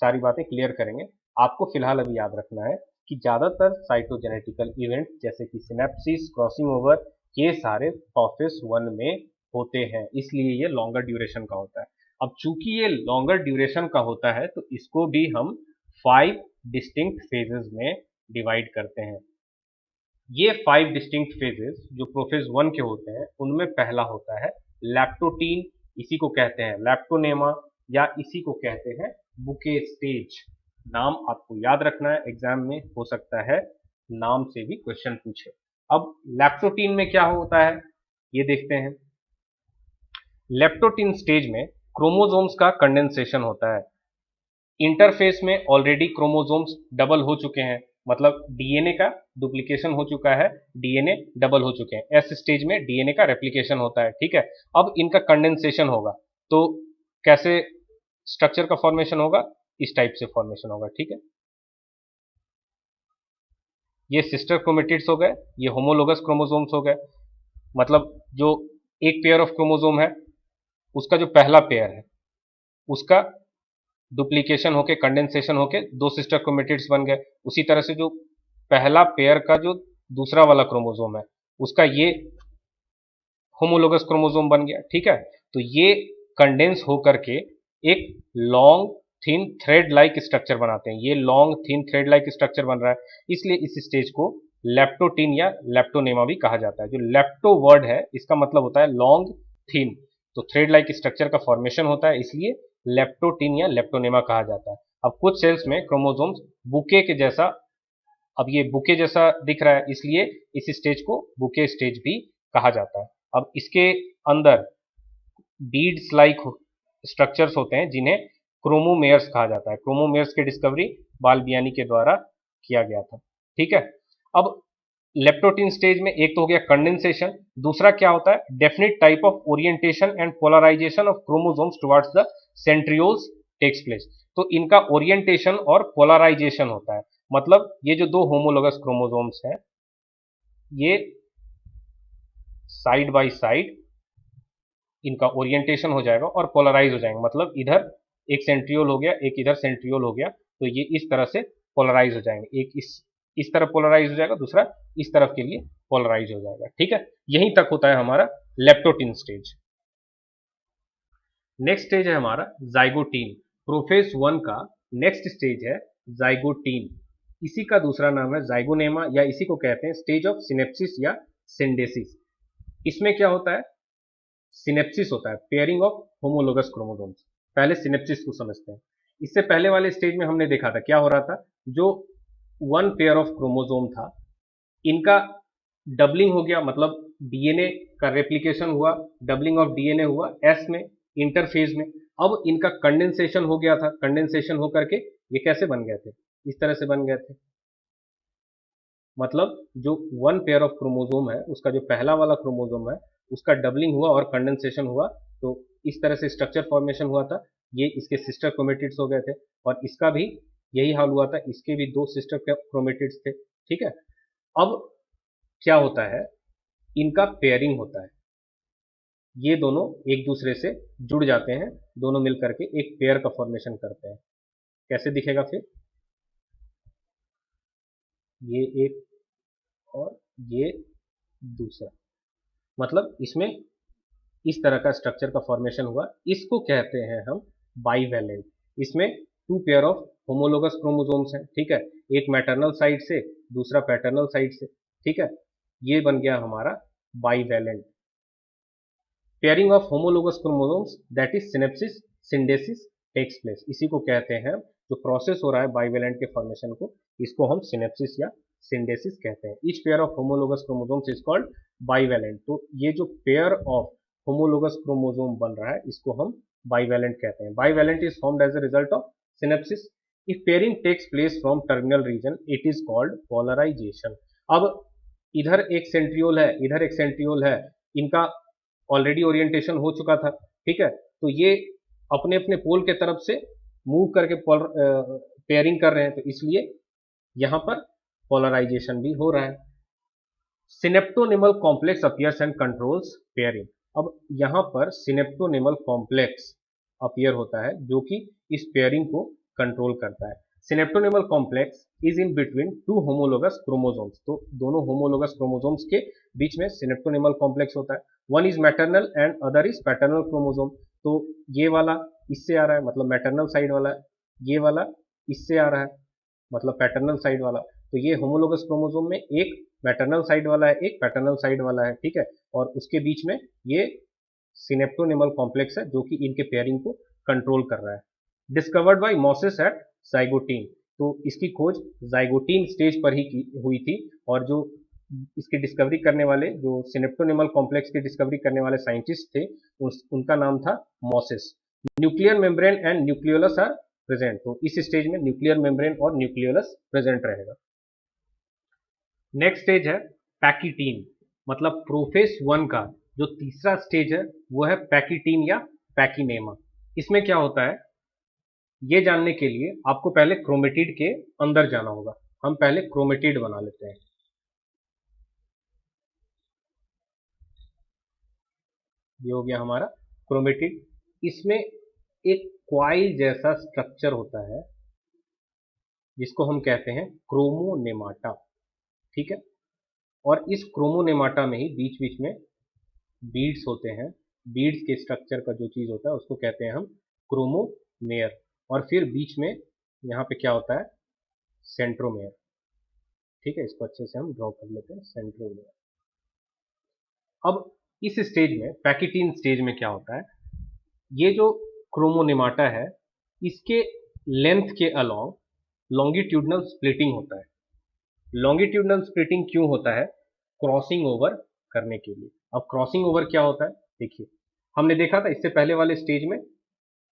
सारी बातें क्लियर करेंगे। आपको फिलहाल अभी याद रखना है कि ज्यादातर साइटोजेनेटिकल इवेंट जैसे कि सिनेप्सिस, क्रॉसिंग ओवर, ये सारे प्रोफेज 1 में होते हैं, इसलिए ये लॉन्गर ड्यूरेशन का होता है। अब चूंकि ये लॉन्गर ड्यूरेशन का होता है तो इसको भी हम 5 डिस्टिंक्ट फेजेस में डिवाइड करते हैं। ये 5 डिस्टिंक्ट फेजेस जो प्रोफेज 1 के होते हैं उनमें पहला होता है लैप्टोटीन, इसी को कहते हैं लैप्टोनेमा या इसी को कहते हैं बुके स्टेज। नाम आपको याद रखना है, एग्जाम में हो सकता है नाम से भी क्वेश्चन पूछे। अब लैप्टोटीन में क्या होता है ये देखते हैं। लेप्टोटीन स्टेज में क्रोमोसोम्स का कंडेंसेशन होता है। इंटरफेस में ऑलरेडी क्रोमोसोम्स डबल हो चुके हैं, मतलब डीएनए का डुप्लीकेशन हो चुका है, डीएनए डबल हो चुके हैं। एस स्टेज में डीएनए का रेप्लिकेशन होता है। ठीक है। अब इनका कंडेंसेशन होगा तो कैसे स्ट्रक्चर का फॉर्मेशन होगा, इस टाइप से फॉर्मेशन होगा। ठीक है। ये सिस्टर क्रोमेटिड्स हो गए, ये होमोलोगस क्रोमोसोम्स हो गए, मतलब जो एक पेयर ऑफ क्रोमोसोम है उसका जो पहला पेयर है उसका डुप्लीकेशन होके, कंडेंसेशन होके दो सिस्टर क्रोमेटिड्स बन गए। उसी तरह से जो पहला पेयर का जो दूसरा वाला क्रोमोसोम है उसका ये होमोलोगस क्रोमोसोम बन गया। ठीक है। तो ये कंडेंस होकर के एक long thin thread like structure बनाते हैं। ये long thin thread like structure बन रहा है, इसलिए इस स्टेज को लेप्टोटीन या लेप्टोनेमा भी कहा जाता है। जो लेप्टो वर्ड है इसका मतलब होता है लॉन्ग थिन, तो थ्रेड लाइक स्ट्रक्चर का फॉर्मेशन होता है, इसलिए लेप्टोटीन या लेप्टोनेमा कहा जाता है। अब कुछ सेल्स में क्रोमोसोम्स बुके के जैसा, अब ये बुके जैसा दिख रहा है इसलिए इस स्टेज को बुके स्टेज भी कहा जाता है। अब इसके अंदर बीड्स लाइक स्ट्रक्चर्स होते हैं जिन्हें क्रोमोमेयर्स कहा जाता है। क्रोमोमेयर्स की डिस्कवरी बालबियानी के द्वारा किया गया था। ठीक है। अब लेप्टोटीन स्टेज में एक तो हो गया कंडेंसेशन, दूसरा क्या होता है definite type of orientation and polarization of chromosomes towards the centrioles takes place. तो इनका ओरिएंटेशन और पोलराइजेशन होता है, मतलब ये जो दो होमोलोगस क्रोमोसोम्स हैं ये साइड बाय साइड इनका ओरिएंटेशन हो जाएगा और पोलराइज हो जाएंगे, मतलब इधर एक सेंट्रियोल हो गया, एक इधर सेंट्रियोल हो गया, तो ये इस तरह से पोलराइज हो जाएंगे। एक इस तरफ पोलराइज हो जाएगा, दूसरा इस तरफ के लिए पोलराइज हो जाएगा। ठीक है। यहीं तक होता है हमारा लेप्टोटीन स्टेज। नेक्स्ट स्टेज है हमारा जाइगोटीन। प्रोफेज 1 का नेक्स्ट स्टेज है जाइगोटीन, इसी का दूसरा नाम है जाइगोनेमा या इसी को कहते हैं स्टेज ऑफ सिनेप्सिस या सिंडेसिस। इसमें क्या होता है, सिनेप्सिस होता है, पेयरिंग ऑफ होमोलोगस क्रोमोसोम्स। पहले सिनेप्सिस को समझते हैं। इससे पहले वाले स्टेज में हमने देखा था क्या हो रहा था, जो वन पेयर ऑफ क्रोमोसोम था इनका डबलिंग हो गया, मतलब डीएनए का रेप्लिकेशन हुआ, डबलिंग ऑफ डीएनए हुआ एस में, इंटरफेज में। अब इनका कंडेंसेशन हो गया था, कंडेंसेशन होकर के ये कैसे बन गए थे, इस तरह से बन गए थे। मतलब जो वन पेयर ऑफ क्रोमोसोम है उसका जो पहला वाला क्रोमोसोम है उसका डबलिंग हुआ और कंडेंसेशन हुआ, तो इस तरह से स्ट्रक्चर फॉर्मेशन हुआ था। ये इसके सिस्टर क्रोमेटिड्स हो गए थे और इसका भी यही हाल हुआ था, इसके भी दो सिस्टर क्रोमेटिड्स थे। ठीक है। अब क्या होता है, इनका पेयरिंग होता है, ये दोनों एक दूसरे से जुड़ जाते हैं, दोनों मिल करके एक पेयर का फॉर्मेशन करते हैं। कैसे दिखेगा फिर, ये एक और ये दूसरा, मतलब इसमें इस तरह का स्ट्रक्चर का फॉर्मेशन हुआ, इसको कहते हैं हम बाइवेलेंट। इसमें 2 पेयर ऑफ होमोलोगस क्रोमोसोम्स हैं, ठीक है, एक मैटरनल साइड से, दूसरा पैटर्नल साइड से, ठीक है, ये बन गया हमारा bivalent. Pairing of homologous chromosomes that is synapsis syndesis takes place, इसी को कहते हैं, जो प्रोसेस हो रहा है बाइवेलेंट के फॉर्मेशन को, इसको हम सिनेप्सिस या सिंडेसिस कहते हैं। Each pair of homologous chromosomes is called bivalent. तो ये जो पेयर ऑफ होमोलोगस क्रोमोसोम बन रहा है इसको हम बाइवेलेंट कहते हैं। Bivalent is formed as a result of synapsis. If pairing takes place from terminal region it is called polarization. अब इधर एक सेंट्रियोल है, इधर एक सेंट्रियोल है, इनका ऑलरेडी ओरिएंटेशन हो चुका था, ठीक है, तो ये अपने अपने पोल के तरफ से मूव करके पेयरिंग कर रहे हैं, तो इसलिए यहां पर पोलराइजेशन भी हो रहा है। Synaptonemal complex appears and controls pairing. अब यहां पर सिनेप्टोनिमल कॉम्प्लेक्स अपीयर होता है जो कि इस पेयरिंग को कंट्रोल करता है। Synaptonemal complex is in between 2 homologous chromosomes. तो दोनों होमोलोगस क्रोमोसोम्स के बीच में सिनेप्टोनिमल कॉम्प्लेक्स होता है। One is maternal and other is paternal chromosome. तो ये वाला इससे आ रहा है, मतलब मैटरनल साइड वाला, ये वाला इससे आ रहा है, मतलब पैटर्नल साइड वाला। तो ये होमोलोगस क्रोमोसोम में एक मैटरनल साइड वाला है, एक पैटर्नल साइड वाला है, ठीक है, और उसके बीच में ये सिनेप्टोनिमल कॉम्प्लेक्स है जो कि इनके पेयरिंग को कंट्रोल कर रहा है। Discovered by Moses at zygotene. तो इसकी खोज जाइगोटीन स्टेज पर ही हुई थी, और जो इसकी डिस्कवरी करने वाले, जो सिनेप्टोनिमल कॉम्प्लेक्स की डिस्कवरी करने वाले साइंटिस्ट थे, उनका नाम था Moses. Nuclear membrane and nucleolus are present. तो इस स्टेज में न्यूक्लियर मेम्ब्रेन और न्यूक्लियोलस प्रेजेंट रहेगा। नेक्स्ट स्टेज है पैकिटीन, मतलब प्रोफेस 1 का जो तीसरा स्टेज है वो है पैकिटीन या पैकिनेमा। इसमें क्या होता है ये जानने के लिए आपको पहले क्रोमेटिड के अंदर जाना होगा। हम पहले क्रोमेटिड बना लेते हैं। ये हो गया हमारा क्रोमेटिड। इसमें एक क्वाइल जैसा स्ट्रक्चर होता है जिसको हम कहते हैं क्रोमोनेमाटा, ठीक है, और इस क्रोमोनेमाटा में ही बीच बीच में बीड्स होते हैं। बीड्स के स्ट्रक्चर का जो चीज होता है उसको कहते हैं हम क्रोमोमेयर, और फिर बीच में यहाँ पे क्या होता है, सेंट्रोमेयर, ठीक है, इसको अच्छे से हम ड्रॉ कर लेते हैं, सेंट्रोमेयर। अब इस स्टेज में, पैकिटीन स्टेज में क्या होता है, ये जो क्रोमोनेमाटा है इसके लेंथ के अलोंग लॉन्गिट्यूडनल स्प्लिटिंग होता है। लॉन्गिट्यूडनल स्प्लिटिंग क्यों होता है, क्रॉसिंग ओवर करने के लिए। अब क्रॉसिंग ओवर क्या होता है, देखिए हमने देखा था इससे पहले वाले स्टेज में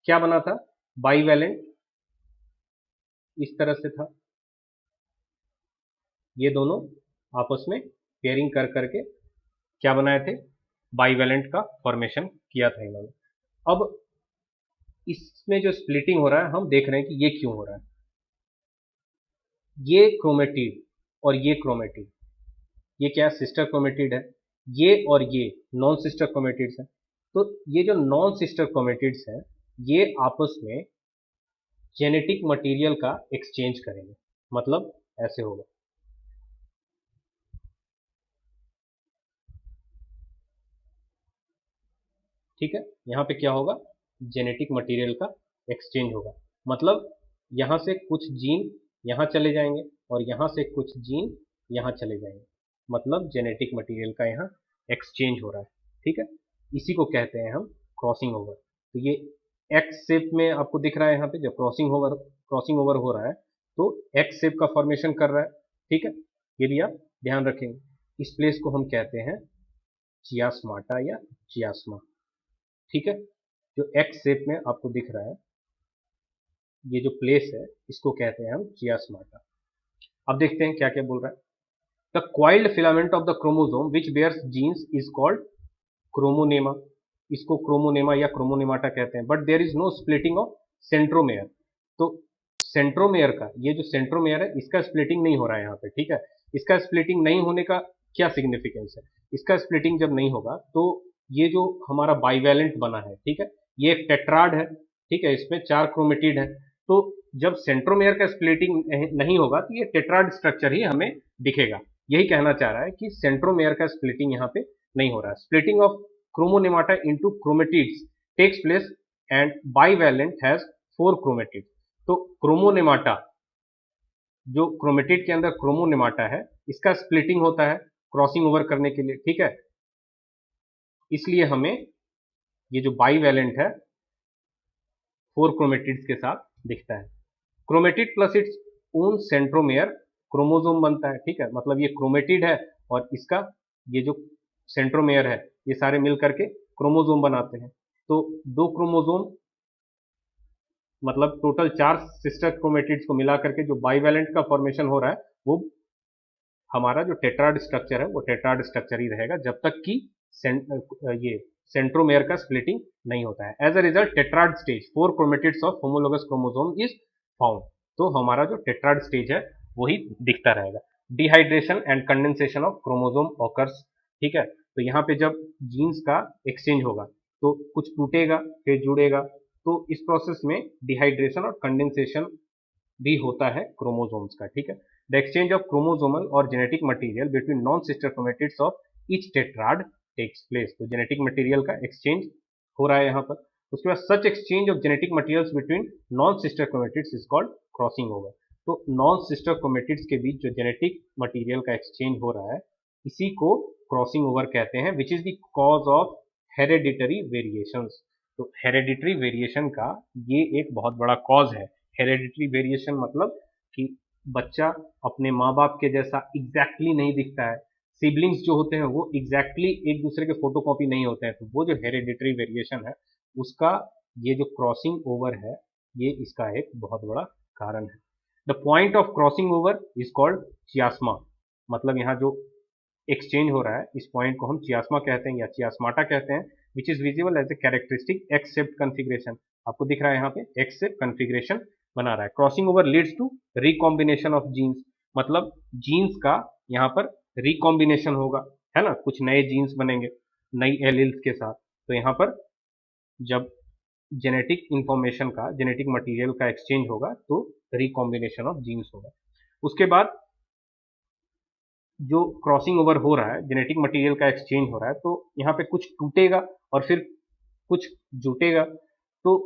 क्या बना था, बाइवेलेंट इस तरह से था, ये दोनों आपस में पेयरिंग कर करके क्या बनाए थे, बाइवेलेंट का फॉर्मेशन किया था इन्होंने। अब इसमें जो स्प्लिटिंग हो रहा है हम देख रहे हैं कि ये क्यों हो रहा है। ये क्रोमेटिड और ये क्रोमेटिड, ये क्या सिस्टर क्रोमेटिड है, ये और ये नॉन सिस्टर क्रोमेटिड्स हैं। तो ये जो नॉन सिस्टर क्रोमेटिड्स हैं ये आपस में जेनेटिक मटेरियल का एक्सचेंज करेंगे, मतलब ऐसे होगा, ठीक है, यहाँ पे क्या होगा, जेनेटिक मटेरियल का एक्सचेंज होगा, मतलब यहाँ से कुछ जीन यहाँ चले जाएंगे और यहाँ से कुछ जीन यहाँ चले जाएंगे, मतलब जेनेटिक मटेरियल का यहाँ एक्सचेंज हो रहा है, ठीक है, इसी को कहते हैं हम क्रॉसिंग ओवर। तो ये एक्स शेप में आपको दिख रहा है, यहाँ पे जब क्रॉसिंग ओवर हो रहा है तो एक्स शेप का फॉर्मेशन कर रहा है, ठीक है, ये भी आप ध्यान रखेंगे। इस प्लेस को हम कहते हैं चियास्माटा या चियास्मा, ठीक है, जो एक्स शेप में आपको दिख रहा है ये जो प्लेस है इसको कहते हैं हम चियास्माटा। अब देखते हैं क्या क्या बोल रहा है। The coiled filament of the chromosome which bears genes is called chromonema. इसको क्रोमोनेमा या क्रोमोनेमाटा कहते हैं। But there is no splitting of centromere. तो सेंट्रोमेयर का, ये जो सेंट्रोमेयर है इसका स्प्लिटिंग नहीं हो रहा है यहाँ पे, ठीक है, इसका स्प्लिटिंग नहीं होने का क्या सिग्निफिकेंस है, इसका स्प्लिटिंग जब नहीं होगा तो ये जो हमारा बाइवेलेंट बना है, ठीक है, ये एक टेट्राड है, ठीक है, इसमें 4 क्रोमेटिड है, तो जब सेंट्रोमेयर का स्प्लिटिंग नहीं होगा तो ये टेट्राड स्ट्रक्चर ही हमें दिखेगा। यही कहना चाह रहा है कि सेंट्रोमेयर का स्प्लिटिंग यहाँ पे नहीं हो रहा है। Splitting of chromonemata into chromatids takes place and bivalent has 4 chromatids. तो क्रोमोनेमाटा, जो क्रोमेटिड के अंदर क्रोमोनेमाटा है, इसका स्प्लिटिंग होता है क्रॉसिंग ओवर करने के लिए, ठीक है। इसलिए हमें ये जो बाइवैलेंट है 4 क्रोमेटिड्स के साथ दिखता है। Chromatid plus its own centromere chromosome बनता है, ठीक है। मतलब ये क्रोमेटिड है और इसका ये जो सेंट्रोमेयर है, ये सारे मिल करके क्रोमोसोम बनाते हैं। तो 2 क्रोमोसोम मतलब टोटल 4 सिस्टर क्रोमेटिड्स को मिला करके जो बाइवैलेंट का फॉर्मेशन हो रहा है, वो हमारा जो टेट्राड स्ट्रक्चर है वो टेट्राड स्ट्रक्चर ही रहेगा जब तक कि ये सेंट्रोमेयर का स्प्लिटिंग नहीं होता है। As a result tetrad stage 4 chromatids of homologous chromosome is found. तो हमारा जो टेट्राड स्टेज है वही दिखता रहेगा। Dehydration and condensation of chromosome occurs, ठीक है। तो यहाँ पे जब जीन्स का एक्सचेंज होगा तो कुछ टूटेगा फिर जुड़ेगा, तो इस प्रोसेस में डिहाइड्रेशन और कंडेंसेशन भी होता है क्रोमोसोम्स का, ठीक है। द एक्सचेंज ऑफ क्रोमोसोमल और genetic material between non sister chromatids of each tetrad takes place. तो जेनेटिक मटेरियल का एक्सचेंज हो रहा है यहाँ पर। उसके बाद such exchange of genetic materials between non sister chromatids is called crossing over. तो नॉन सिस्टर क्रोमेटिड्स के बीच जो जेनेटिक मटेरियल का एक्सचेंज हो रहा है, इसी को क्रॉसिंग ओवर कहते हैं, which is the cause of hereditary variations. तो हेरेडिटरी वेरिएशन का ये एक बहुत बड़ा कॉज है। हेरेडिटरी वेरिएशन मतलब कि बच्चा अपने माँ बाप के जैसा एग्जैक्टली नहीं दिखता है, सिबलिंग्स जो होते हैं वो एग्जैक्टली एक दूसरे के फोटोकॉपी नहीं होते हैं, तो वो जो हेरेडिटरी वेरिएशन है उसका ये जो क्रॉसिंग ओवर है ये इसका एक बहुत बड़ा कारण है। The point of crossing over is called chiasma. मतलब यहाँ जो एक्सचेंज हो रहा है इस पॉइंट को हम चियास्मा कहते हैं या चियास्माटा कहते हैं, which is visible as a characteristic X shaped configuration. आपको दिख रहा है यहाँ पे एक्स शेप कन्फिग्रेशन बना रहा है। Crossing over leads to recombination of genes. मतलब जीन्स का यहाँ पर रिकॉम्बिनेशन होगा, है ना, कुछ नए जीन्स बनेंगे नई एलील्स के साथ। तो यहाँ पर जब जेनेटिक इंफॉर्मेशन का, जेनेटिक मटेरियल का एक्सचेंज होगा तो रिकॉम्बिनेशन ऑफ जीन्स होगा। उसके बाद जो क्रॉसिंग ओवर हो रहा है, जेनेटिक मटेरियल का एक्सचेंज हो रहा है, तो यहाँ पे कुछ टूटेगा और फिर कुछ जुटेगा। तो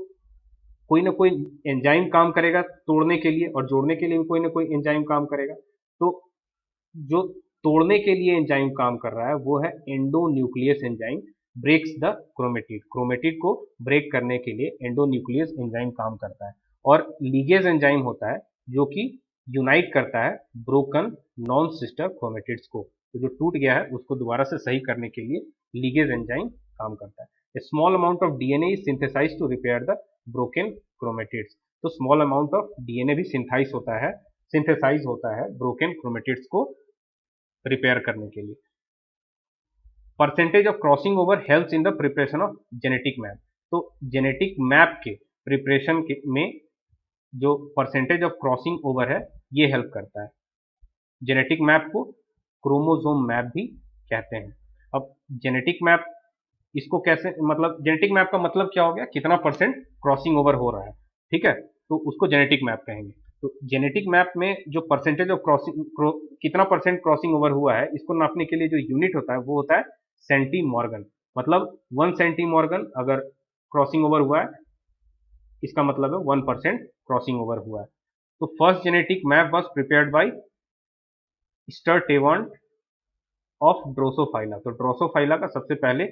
कोई ना कोई एंजाइम काम करेगा तोड़ने के लिए और जोड़ने के लिए भी कोई ना कोई एंजाइम काम करेगा। तो जो तोड़ने के लिए एंजाइम काम कर रहा है वो है endonuclease enzyme, breaks the chromatid. Chromatid को ब्रेक करने के लिए एंडोन्यूक्लियस एंजाइम काम करता है। और लीगेज एंजाइम होता है जो कि यूनाइट करता है ब्रोकन नॉन सिस्टर क्रोमेटिड्स को। तो जो टूट गया है उसको दोबारा से सही करने के लिए लीगेज एंजाइम काम करता है। A small amount of DNA is synthesized to repair the broken chromatids। तो स्मॉल अमाउंट ऑफ डीएनए भी सिंथेसाइज होता है ब्रोकन क्रोमेटिड्स को रिपेयर करने के लिए। Percentage of crossing over helps in the preparation of genetic map. तो जेनेटिक मैप के प्रिपरेशन में जो परसेंटेज ऑफ क्रॉसिंग ओवर है ये हेल्प करता है। जेनेटिक मैप को क्रोमोसोम मैप भी कहते हैं। अब जेनेटिक मैप इसको कैसे, मतलब जेनेटिक मैप का मतलब क्या हो गया, कितना परसेंट क्रॉसिंग ओवर हो रहा है, ठीक है, तो उसको जेनेटिक मैप कहेंगे। तो जेनेटिक मैप में जो परसेंटेज ऑफ कितना परसेंट क्रॉसिंग ओवर हुआ है, इसको नापने के लिए जो यूनिट होता है वो होता है सेंटीमॉर्गन। मतलब 1 सेंटीमॉर्गन अगर क्रॉसिंग ओवर हुआ है इसका मतलब है 1% क्रॉसिंग ओवर हुआ है। तो first genetic map was prepared by Sturtevant of Drosophila. तो ड्रोसोफाइला का सबसे पहले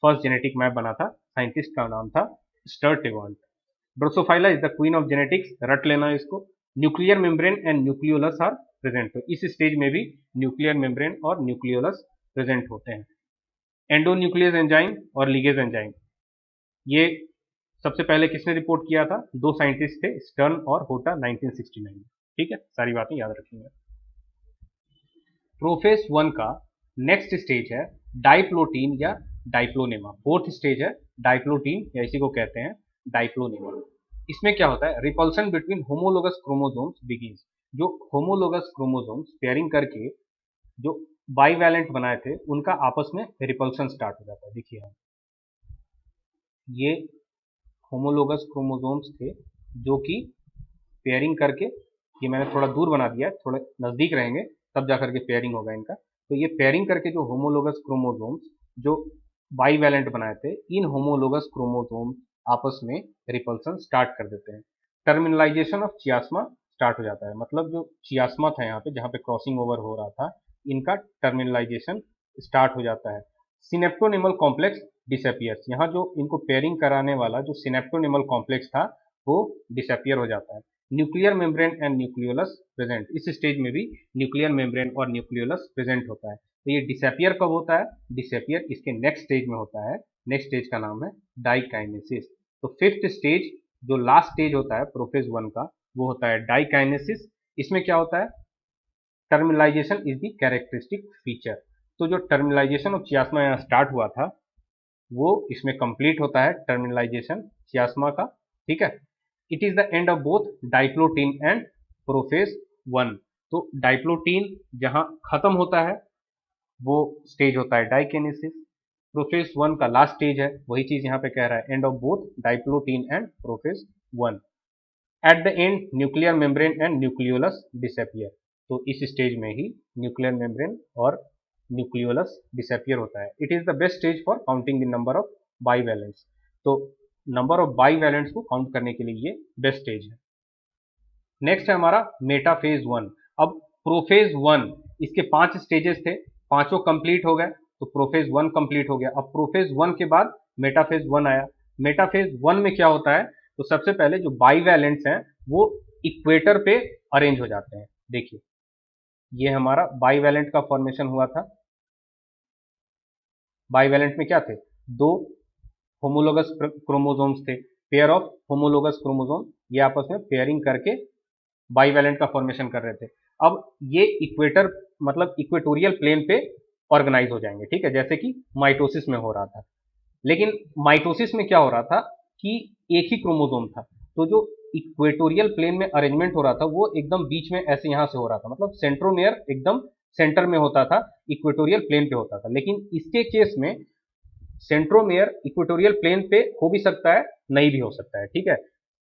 फर्स्ट जेनेटिक मैप बना था, साइंटिस्ट का नाम था Sturtevant. Drosophila is the queen of genetics, रट लेना इसको। Nuclear membrane and nucleolus are present. तो इस स्टेज में भी न्यूक्लियर मेम्ब्रेन और न्यूक्लियोलस प्रेजेंट होते हैं। एंडोन्यूक्लियस एंजाइम और लीगेज एंजाइम, ये सबसे पहले किसने रिपोर्ट किया था, 2 साइंटिस्ट थे, स्टर्न और होटा, 1969 में, ठीक है, सारी बातें याद रखेंगे। प्रोफेस 1 का नेक्स्ट स्टेज है डाइप्लोटीन या डाइप्लोनेमा। फोर्थ स्टेज है डाइप्लोटीन या इसी को कहते हैं डाइप्लोनेमा। इसमें क्या होता है, repulsion between homologous chromosomes begins. जो होमोलोगस क्रोमोसोम्स पेयरिंग करके जो बाइवैलेंट बनाए थे उनका आपस में रिपल्सन स्टार्ट हो जाता है। देखिए हम ये होमोलोगस क्रोमोसोम्स थे जो कि पेयरिंग करके, ये मैंने थोड़ा दूर बना दिया है, थोड़े नज़दीक रहेंगे तब जाकर के पेयरिंग होगा इनका। तो ये पेयरिंग करके जो होमोलोगस क्रोमोसोम्स जो बाईवैलेंट बनाए थे, इन होमोलोगस क्रोमोसोम आपस में रिपल्सन स्टार्ट कर देते हैं। टर्मिनलाइजेशन ऑफ चियास्मा स्टार्ट हो जाता है, मतलब जो चियास्मा था यहाँ पे जहाँ पे क्रॉसिंग ओवर हो रहा था, इनका टर्मिनलाइजेशन स्टार्ट हो जाता है। सिनेप्टोनिमल कॉम्प्लेक्स डिसअपियर्स, यहाँ जो इनको पेयरिंग कराने वाला जो सिनेप्टोनिमल कॉम्प्लेक्स था वो डिसअपियर हो जाता है। Nuclear membrane and nucleolus present, इस स्टेज में भी न्यूक्लियर मेम्ब्रेन और न्यूक्लियोलस प्रेजेंट होता है। तो ये डिसअपियर कब होता है? डिसअपियर इसके नेक्स्ट स्टेज में होता है। नेक्स्ट स्टेज का नाम है डाइकाइनेसिस। तो फिफ्थ स्टेज जो लास्ट स्टेज होता है प्रोफेज 1 का, वो होता है डाइकाइनेसिस। इसमें क्या होता है? Terminalisation is the characteristic feature. तो जो टर्मिनलाइजेशन ऑफ चियास्मा यहाँ स्टार्ट हुआ था वो इसमें कंप्लीट होता है, टर्मिनलाइजेशन चियास्मा का। ठीक है, it is the end of both diplotene and prophase 1। तो डाइप्लोटीन जहां खत्म होता है वो स्टेज होता है डाइकेनेसिस। प्रोफेज 1 का लास्ट स्टेज है, वही चीज यहाँ पे कह रहा है, end of both diplotene and prophase 1। At the end nuclear membrane and nucleolus disappear. तो इस स्टेज में ही न्यूक्लियर मेम्ब्रेन और न्यूक्लियोलस डिसअपियर होता है। It is the best stage for counting the number of bivalents. तो नंबर ऑफ बाईवैलेंट्स को काउंट करने के लिए ये बेस्ट स्टेज है। नेक्स्ट है हमारा मेटाफेज 1। अब प्रोफेज 1, इसके 5 स्टेजेस थे, पांचों कंप्लीट हो गए, तो प्रोफेज 1 कंप्लीट हो गया। अब प्रोफेज 1 के बाद मेटाफेज 1 आया। मेटाफेज 1 में क्या होता है? तो सबसे पहले जो बाईवैलेंट्स हैं वो इक्वेटर पे अरेंज हो जाते हैं। देखिए ये हमारा बाईवैलेंट का फॉर्मेशन हुआ था। बाईवैलेंट में क्या थे? दो होमोलोगस क्रोमोसोम्स थे, पेयर ऑफ होमोलोगस क्रोमोसोम, ये आपस में पेयरिंग करके बाईवैलेंट का फॉर्मेशन कर रहे थे। अब ये इक्वेटर मतलब इक्वेटोरियल प्लेन पे ऑर्गेनाइज हो जाएंगे। ठीक है, जैसे कि माइटोसिस में हो रहा था। लेकिन माइटोसिस में क्या हो रहा था कि एक ही क्रोमोसोम था, तो जो इक्वेटोरियल प्लेन में अरेंजमेंट हो रहा था वो एकदम बीच में ऐसे यहां से हो रहा था, मतलब सेंट्रोमेयर एकदम सेंटर में होता था, इक्वेटोरियल प्लेन पे होता था। लेकिन इसके केस में सेंट्रोमेयर इक्वेटोरियल प्लेन पे हो भी सकता है, नहीं भी हो सकता है। ठीक है,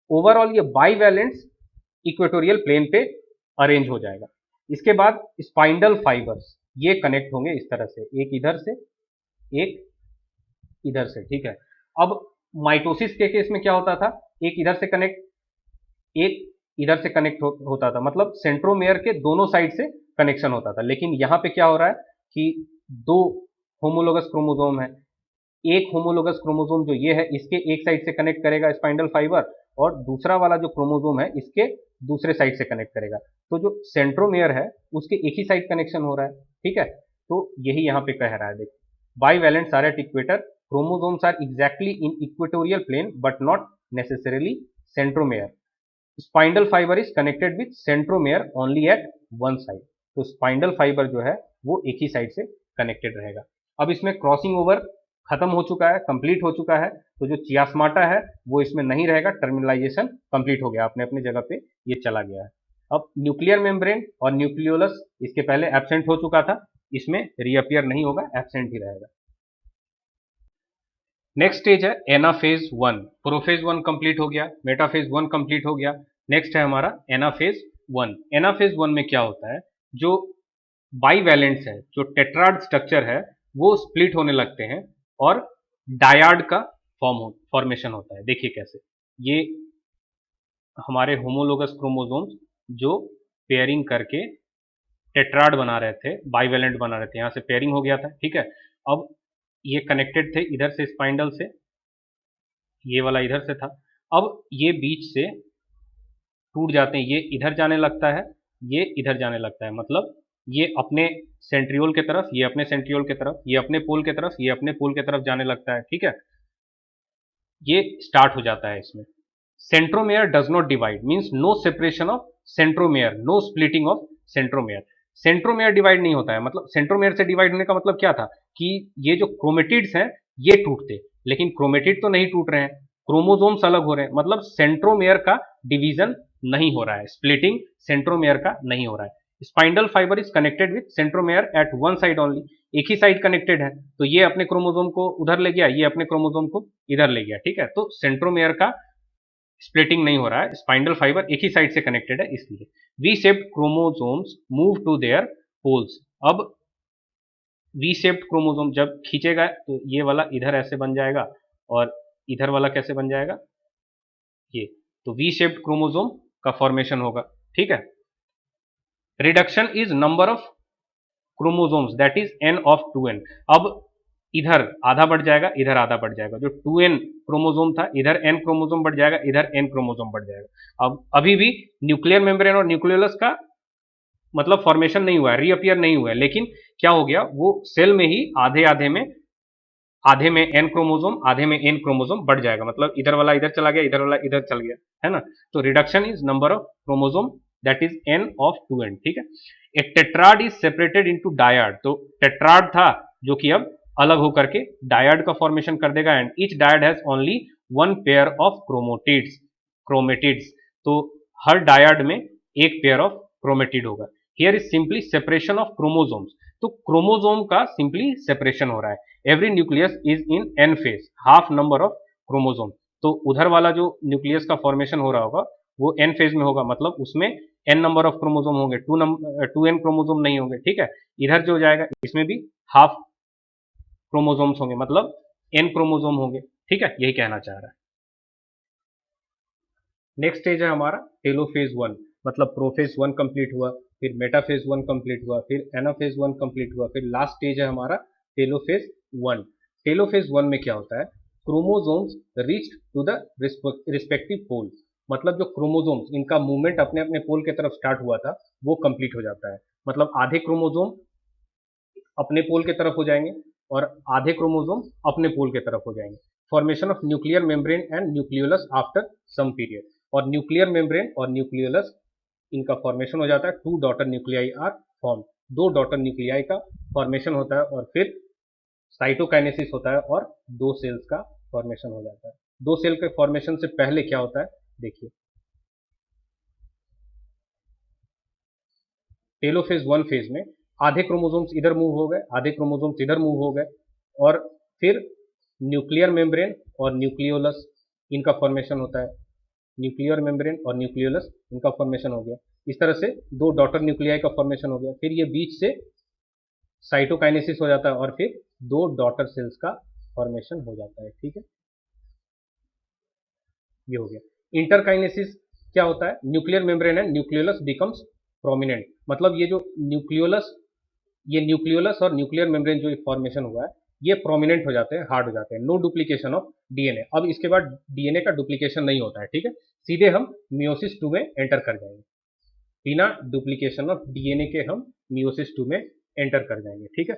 ओवरऑल ये बाईवैलेंट्स इक्वेटोरियल प्लेन पे अरेंज हो जाएगा। इसके बाद स्पाइंडल फाइबर्स ये कनेक्ट होंगे इस तरह से, एक इधर से एक इधर से। ठीक है, अब माइटोसिस के केस में क्या होता था? एक इधर से कनेक्ट, एक इधर से कनेक्ट होता था, मतलब सेंट्रोमेयर के दोनों साइड से कनेक्शन होता था। लेकिन यहां पे क्या हो रहा है कि दो होमोलोगस क्रोमोसोम है, एक होमोलोगस क्रोमोसोम जो ये है इसके एक साइड से कनेक्ट करेगा स्पाइंडल फाइबर, और दूसरा वाला जो क्रोमोसोम है इसके दूसरे साइड से कनेक्ट करेगा। तो जो सेंट्रोमेयर है उसके एक ही साइड कनेक्शन हो रहा है। ठीक है, तो यही यहाँ पे कह रहा है, देखो bivalents are at equator, chromosomes are exactly in equatorial plane but not necessarily centromere. Spindle fibre is connected with centromere only at one side. तो स्पाइंडल फाइबर जो है वो एक ही साइड से कनेक्टेड रहेगा। अब इसमें क्रॉसिंग ओवर खत्म हो चुका है, कंप्लीट हो चुका है, तो जो चियास्माटा है वो इसमें नहीं रहेगा, टर्मिनलाइजेशन कंप्लीट हो गया, अपने अपने जगह पे ये चला गया है। अब न्यूक्लियर मेम्ब्रेन और न्यूक्लियोलस इसके पहले एब्सेंट हो चुका था, इसमें रीअपियर नहीं होगा, एब्सेंट ही रहेगा। नेक्स्ट स्टेज है एनाफेज 1। प्रोफेज 1 कंप्लीट हो गया, मेटाफेज 1 कंप्लीट हो गया। नेक्स्ट है हमारा एनाफेज 1। एनाफेज 1 में क्या होता है? जो बाईवैलेंट्स है, जो टेट्राड स्ट्रक्चर है वो स्प्लिट होने लगते हैं और डायाड का फॉर्मेशन होता है। देखिए कैसे, ये हमारे होमोलोगस क्रोमोसोम्स जो पेयरिंग करके टेट्राड बना रहे थे, बाईवैलेंट बना रहे थे, यहाँ से पेयरिंग हो गया था। ठीक है, अब ये कनेक्टेड थे इधर से स्पाइंडल से, ये वाला इधर से था। अब ये बीच से टूट जाते हैं, ये इधर जाने लगता है, ये इधर जाने लगता है, मतलब ये अपने सेंट्रियोल के तरफ, ये अपने सेंट्रियोल के तरफ, ये अपने पोल के तरफ, ये अपने पोल के तरफ जाने लगता है। ठीक है, ये स्टार्ट हो जाता है इसमें। Centromere does not divide means no separation of centromere, no splitting of centromere. Centromere divide नहीं होता है, मतलब सेंट्रोमेयर से डिवाइड होने का मतलब क्या था कि ये जो क्रोमेटिड्स हैं ये टूटते, लेकिन क्रोमेटिड तो नहीं टूट रहे हैं, क्रोमोसोम्स अलग हो रहे हैं, मतलब सेंट्रोमेयर का डिवीजन नहीं हो रहा है, स्प्लिटिंग सेंट्रोमेयर का नहीं हो रहा है। Spindle fibre is connected with centromere at one side only, एक ही साइड कनेक्टेड है, तो ये अपने क्रोमोसोम को उधर ले गया, ये अपने क्रोमोसोम को इधर ले गया। ठीक है, तो सेंट्रोमेयर का स्प्लिटिंग नहीं हो रहा है, स्पाइंडल फाइबर एक ही साइड से कनेक्टेड है इसलिए। V shaped chromosomes move to their poles. अब वी शेप्ड क्रोमोसोम जब खींचेगा तो ये वाला इधर ऐसे बन जाएगा और इधर वाला कैसे बन जाएगा, ये। तो वी शेप्ड क्रोमोसोम का फॉर्मेशन होगा, ठीक है। Reduction is number of chromosomes that is n of 2n। अब इधर आधा बढ़ जाएगा, इधर आधा बढ़ जाएगा। जो 2n क्रोमोसोम था, इधर n क्रोमोसोम बढ़ जाएगा, इधर n क्रोमोसोम बढ़ जाएगा। अब अभी भी न्यूक्लियर मेम्ब्रेन और न्यूक्लियोलस का मतलब फॉर्मेशन नहीं हुआ है, रीअपियर नहीं हुआ है, लेकिन क्या हो गया, वो सेल में ही आधे आधे में n क्रोमोसोम, आधे में n क्रोमोसोम बढ़ जाएगा। मतलब इधर वाला इधर चला गया, इधर वाला इधर चल गया, है ना। तो reduction is number of chromosome that is n of 2n, ठीक है। A tetrad is separated into dyad. तो टेट्राड था जो कि अब अलग होकर के डायड का फॉर्मेशन कर देगा। And each dyad has only one pair of chromatids. तो हर डायड में एक पेयर ऑफ क्रोमेटिड होगा। Here is simply separation of chromosomes. तो क्रोमोसोम का सिंपली सेपरेशन हो रहा है। Every nucleus is in N phase, half number of chromosome. तो उधर वाला जो न्यूक्लियस का फॉर्मेशन हो रहा होगा वो एन फेज में होगा, मतलब उसमें एन नंबर ऑफ क्रोमोसोम होंगे, 2n क्रोमोसोम नहीं होंगे, ठीक है। इधर जो जाएगा इसमें भी हाफ क्रोमोसोम्स होंगे, मतलब एन क्रोमोसोम होंगे, ठीक है। यही कहना चाह रहा है। नेक्स्ट स्टेज है हमारा टेलोफेज 1, मतलब प्रोफेज 1 कंप्लीट हुआ, फिर मेटाफेज 1 कंप्लीट हुआ, फिर एनाफेज 1 कंप्लीट हुआ, फिर लास्ट स्टेज है हमारा टेलोफेज 1। टेलोफेज 1 में क्या होता है, chromosomes reached to the respective pole. मतलब जो क्रोमोसोम्स इनका मूवमेंट अपने अपने पोल की तरफ स्टार्ट हुआ था वो कंप्लीट हो जाता है। मतलब आधे क्रोमोसोम अपने पोल की तरफ हो जाएंगे और आधे क्रोमोसोम अपने पोल की तरफ हो जाएंगे। Formation of nuclear membrane and nucleolus after some period. और न्यूक्लियर मेम्ब्रेन और न्यूक्लियोलस इनका फॉर्मेशन हो जाता है। 2 daughter nuclei are form. 2 daughter nuclei का फॉर्मेशन होता है और फिर साइटोकाइनेसिस होता है और 2 सेल्स का फॉर्मेशन हो जाता है। 2 सेल के फॉर्मेशन से पहले क्या होता है देखिए, टेलोफेज 1 फेज में आधे क्रोमोसोम्स इधर मूव हो गए, आधे क्रोमोसोम्स इधर मूव हो गए और फिर न्यूक्लियर मेम्ब्रेन और न्यूक्लियोलस इनका फॉर्मेशन होता है। न्यूक्लियर मेम्ब्रेन और न्यूक्लियोलस इनका फॉर्मेशन हो गया। इस तरह से 2 डॉटर न्यूक्लियाई का फॉर्मेशन हो गया। फिर ये बीच से साइटोकाइनेसिस हो जाता है और फिर 2 डॉटर सेल्स का फॉर्मेशन हो जाता है, ठीक है। ये हो गया। इंटरकाइनेसिस क्या होता है, nuclear membrane and nucleolus becomes prominent. मतलब ये जो न्यूक्लियोलस और न्यूक्लियर मेम्ब्रेन जो फॉर्मेशन हुआ है ये प्रोमिनेंट हो जाते हैं, हार्ड हो जाते हैं। No duplication of DNA. अब इसके बाद डीएनए का डुप्लीकेशन नहीं होता है, ठीक है। सीधे हम मियोसिस 2 में एंटर कर जाएंगे। बिना डुप्लीकेशन ऑफ डीएनए के हम मियोसिस 2 में एंटर कर जाएंगे, ठीक है।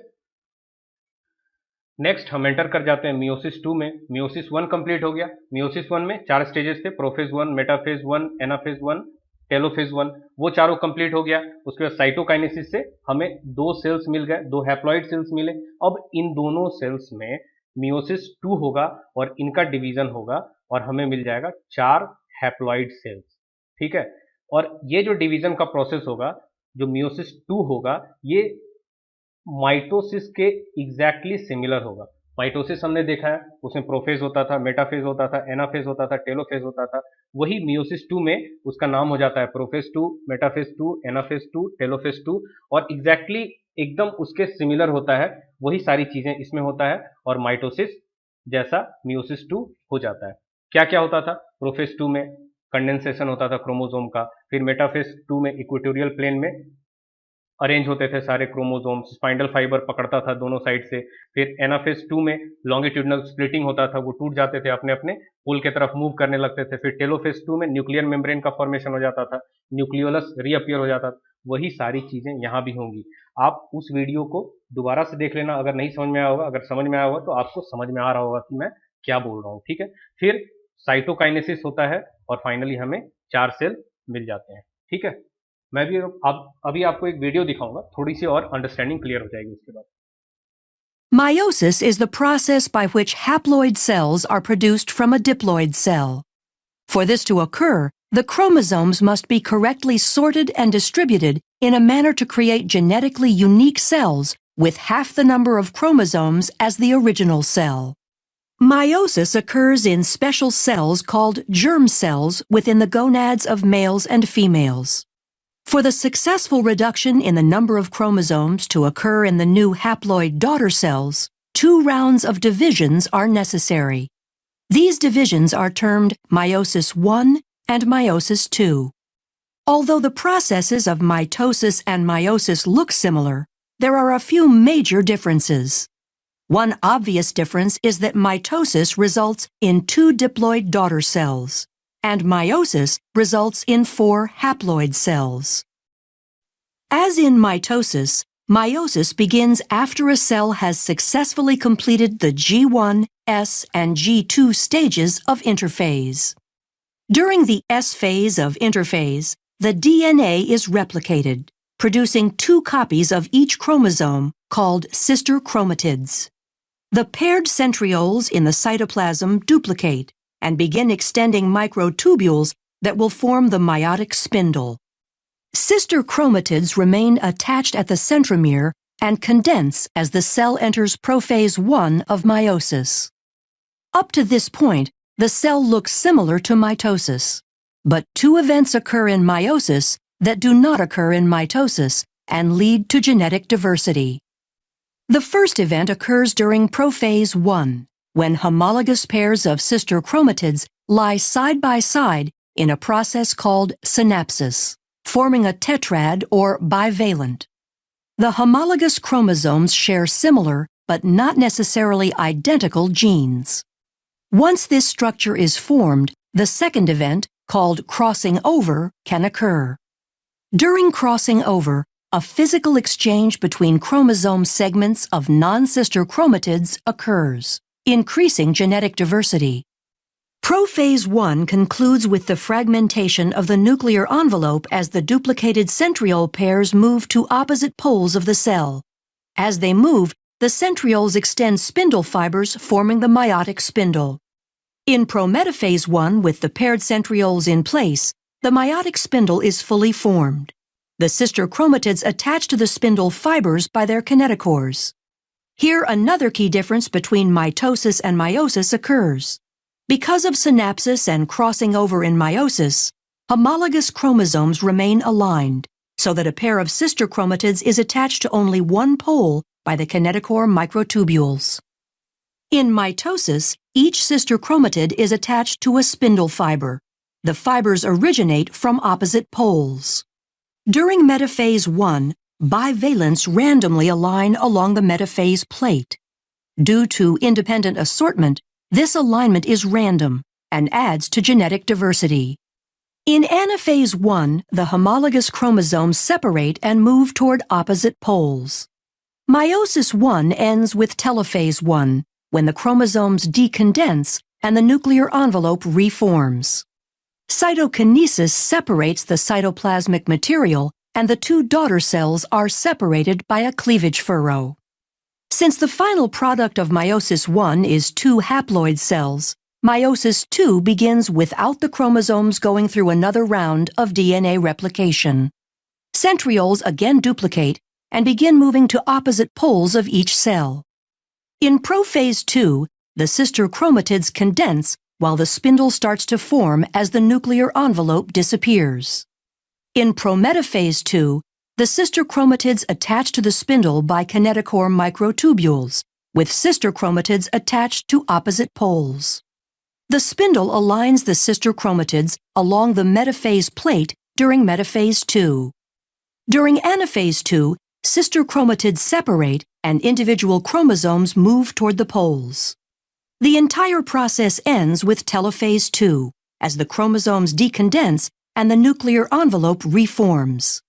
नेक्स्ट हम एंटर कर जाते हैं मियोसिस 2 में। मियोसिस 1 कंप्लीट हो गया। मियोसिस 1 में 4 स्टेजेस थे, प्रोफेज 1, मेटाफेज 1, एनाफेज 1, टेलोफेज 1। वो चारों कंप्लीट हो गया। उसके बाद साइटोकाइनेसिस से हमें 2 सेल्स मिल गए, 2 हैप्लॉइड सेल्स मिले। अब इन दोनों सेल्स में मियोसिस 2 होगा और इनका डिवीजन होगा और हमें मिल जाएगा 4 हैप्लॉइड सेल्स, ठीक है। और ये जो डिवीजन का प्रोसेस होगा, जो मियोसिस 2 होगा, ये माइटोसिस के एग्जैक्टली सिमिलर होगा। माइटोसिस हमने देखा है, उसमें प्रोफेज होता था, मेटाफेज होता था, एनाफेज होता था, टेलोफेज होता था। वही मियोसिस 2 में उसका नाम हो जाता है प्रोफेज 2, मेटाफेज 2, एनाफेज 2, टेलोफेज 2। और एग्जैक्टली एकदम उसके सिमिलर होता है, वही सारी चीजें इसमें होता है और माइटोसिस जैसा मियोसिस 2 हो जाता है। क्या क्या होता था प्रोफेज 2 में, कंडेंसेशन होता था क्रोमोसोम का। फिर मेटाफेज 2 में इक्वेटोरियल प्लेन में अरेंज होते थे सारे क्रोमोसोम्स, स्पाइंडल फाइबर पकड़ता था दोनों साइड से। फिर एनाफेज 2 में लॉन्गिट्यूडनल स्प्लिटिंग होता था, वो टूट जाते थे, अपने अपने पोल के तरफ मूव करने लगते थे। फिर टेलोफेज 2 में न्यूक्लियर मेम्ब्रेन का फॉर्मेशन हो जाता था, न्यूक्लियोलस रीअपियर हो जाता था। वही सारी चीजें यहाँ भी होंगी। आप उस वीडियो को दोबारा से देख लेना, अगर नहीं समझ में आया होगा। अगर समझ में आया होगा तो आपको समझ में आ रहा होगा कि मैं क्या बोल रहा हूँ, ठीक है। फिर साइटोकाइनेसिस होता है और फाइनली हमें 4 सेल मिल जाते हैं, ठीक है। मैं भी अभी आपको एक वीडियो दिखाऊंगा, थोड़ी सी और अंडरस्टैंडिंग क्लियर हो जाएगी उसके बाद। Meiosis is the process by which haploid cells are produced from a diploid cell. For this to occur, the chromosomes must be correctly sorted and distributed in a manner to create genetically unique cells with half the number of chromosomes as the original cell. Meiosis occurs in special cells called germ cells within the gonads of males and females. For the successful reduction in the number of chromosomes to occur in the new haploid daughter cells, 2 rounds of divisions are necessary. These divisions are termed meiosis I and meiosis II. Although the processes of mitosis and meiosis look similar, there are a few major differences. One obvious difference is that mitosis results in 2 diploid daughter cells, and meiosis results in 4 haploid cells. As in mitosis, meiosis begins after a cell has successfully completed the G1, S, and G2 stages of interphase. During the S phase of interphase, the DNA is replicated, producing 2 copies of each chromosome called sister chromatids. The paired centrioles in the cytoplasm duplicate and begin extending microtubules that will form the meiotic spindle. Sister chromatids remain attached at the centromere and condense as the cell enters prophase I of meiosis. Up to this point, the cell looks similar to mitosis, but 2 events occur in meiosis that do not occur in mitosis and lead to genetic diversity. The first event occurs during prophase I, when homologous pairs of sister chromatids lie side by side in a process called synapsis, forming a tetrad or bivalent. The homologous chromosomes share similar but not necessarily identical genes. Once this structure is formed, the second event, called crossing over, can occur. During crossing over, a physical exchange between chromosome segments of non-sister chromatids occurs, increasing genetic diversity. Prophase I concludes with the fragmentation of the nuclear envelope as the duplicated centriole pairs move to opposite poles of the cell. As they move, the centrioles extend spindle fibers, forming the meiotic spindle. In prometaphase I, with the paired centrioles in place, the meiotic spindle is fully formed. The sister chromatids attach to the spindle fibers by their kinetochores. Here, another key difference between mitosis and meiosis occurs. Because of synapsis and crossing over in meiosis, homologous chromosomes remain aligned, so that a pair of sister chromatids is attached to only one pole by the kinetochore microtubules. In mitosis, each sister chromatid is attached to a spindle fiber. The fibers originate from opposite poles. During metaphase I, bivalents randomly align along the metaphase plate. Due to independent assortment, this alignment is random and adds to genetic diversity. In anaphase I, the homologous chromosomes separate and move toward opposite poles. Meiosis I ends with telophase I, when the chromosomes decondense and the nuclear envelope reforms. Cytokinesis separates the cytoplasmic material, and the 2 daughter cells are separated by a cleavage furrow. Since the final product of meiosis I is 2 haploid cells, meiosis II begins without the chromosomes going through another round of DNA replication. Centrioles again duplicate and begin moving to opposite poles of each cell. In prophase II, the sister chromatids condense while the spindle starts to form as the nuclear envelope disappears. In prometaphase II, the sister chromatids attach to the spindle by kinetochore microtubules, with sister chromatids attached to opposite poles. The spindle aligns the sister chromatids along the metaphase plate during metaphase II. During anaphase II, sister chromatids separate and individual chromosomes move toward the poles. The entire process ends with telophase II, as the chromosomes decondense and the nuclear envelope reforms.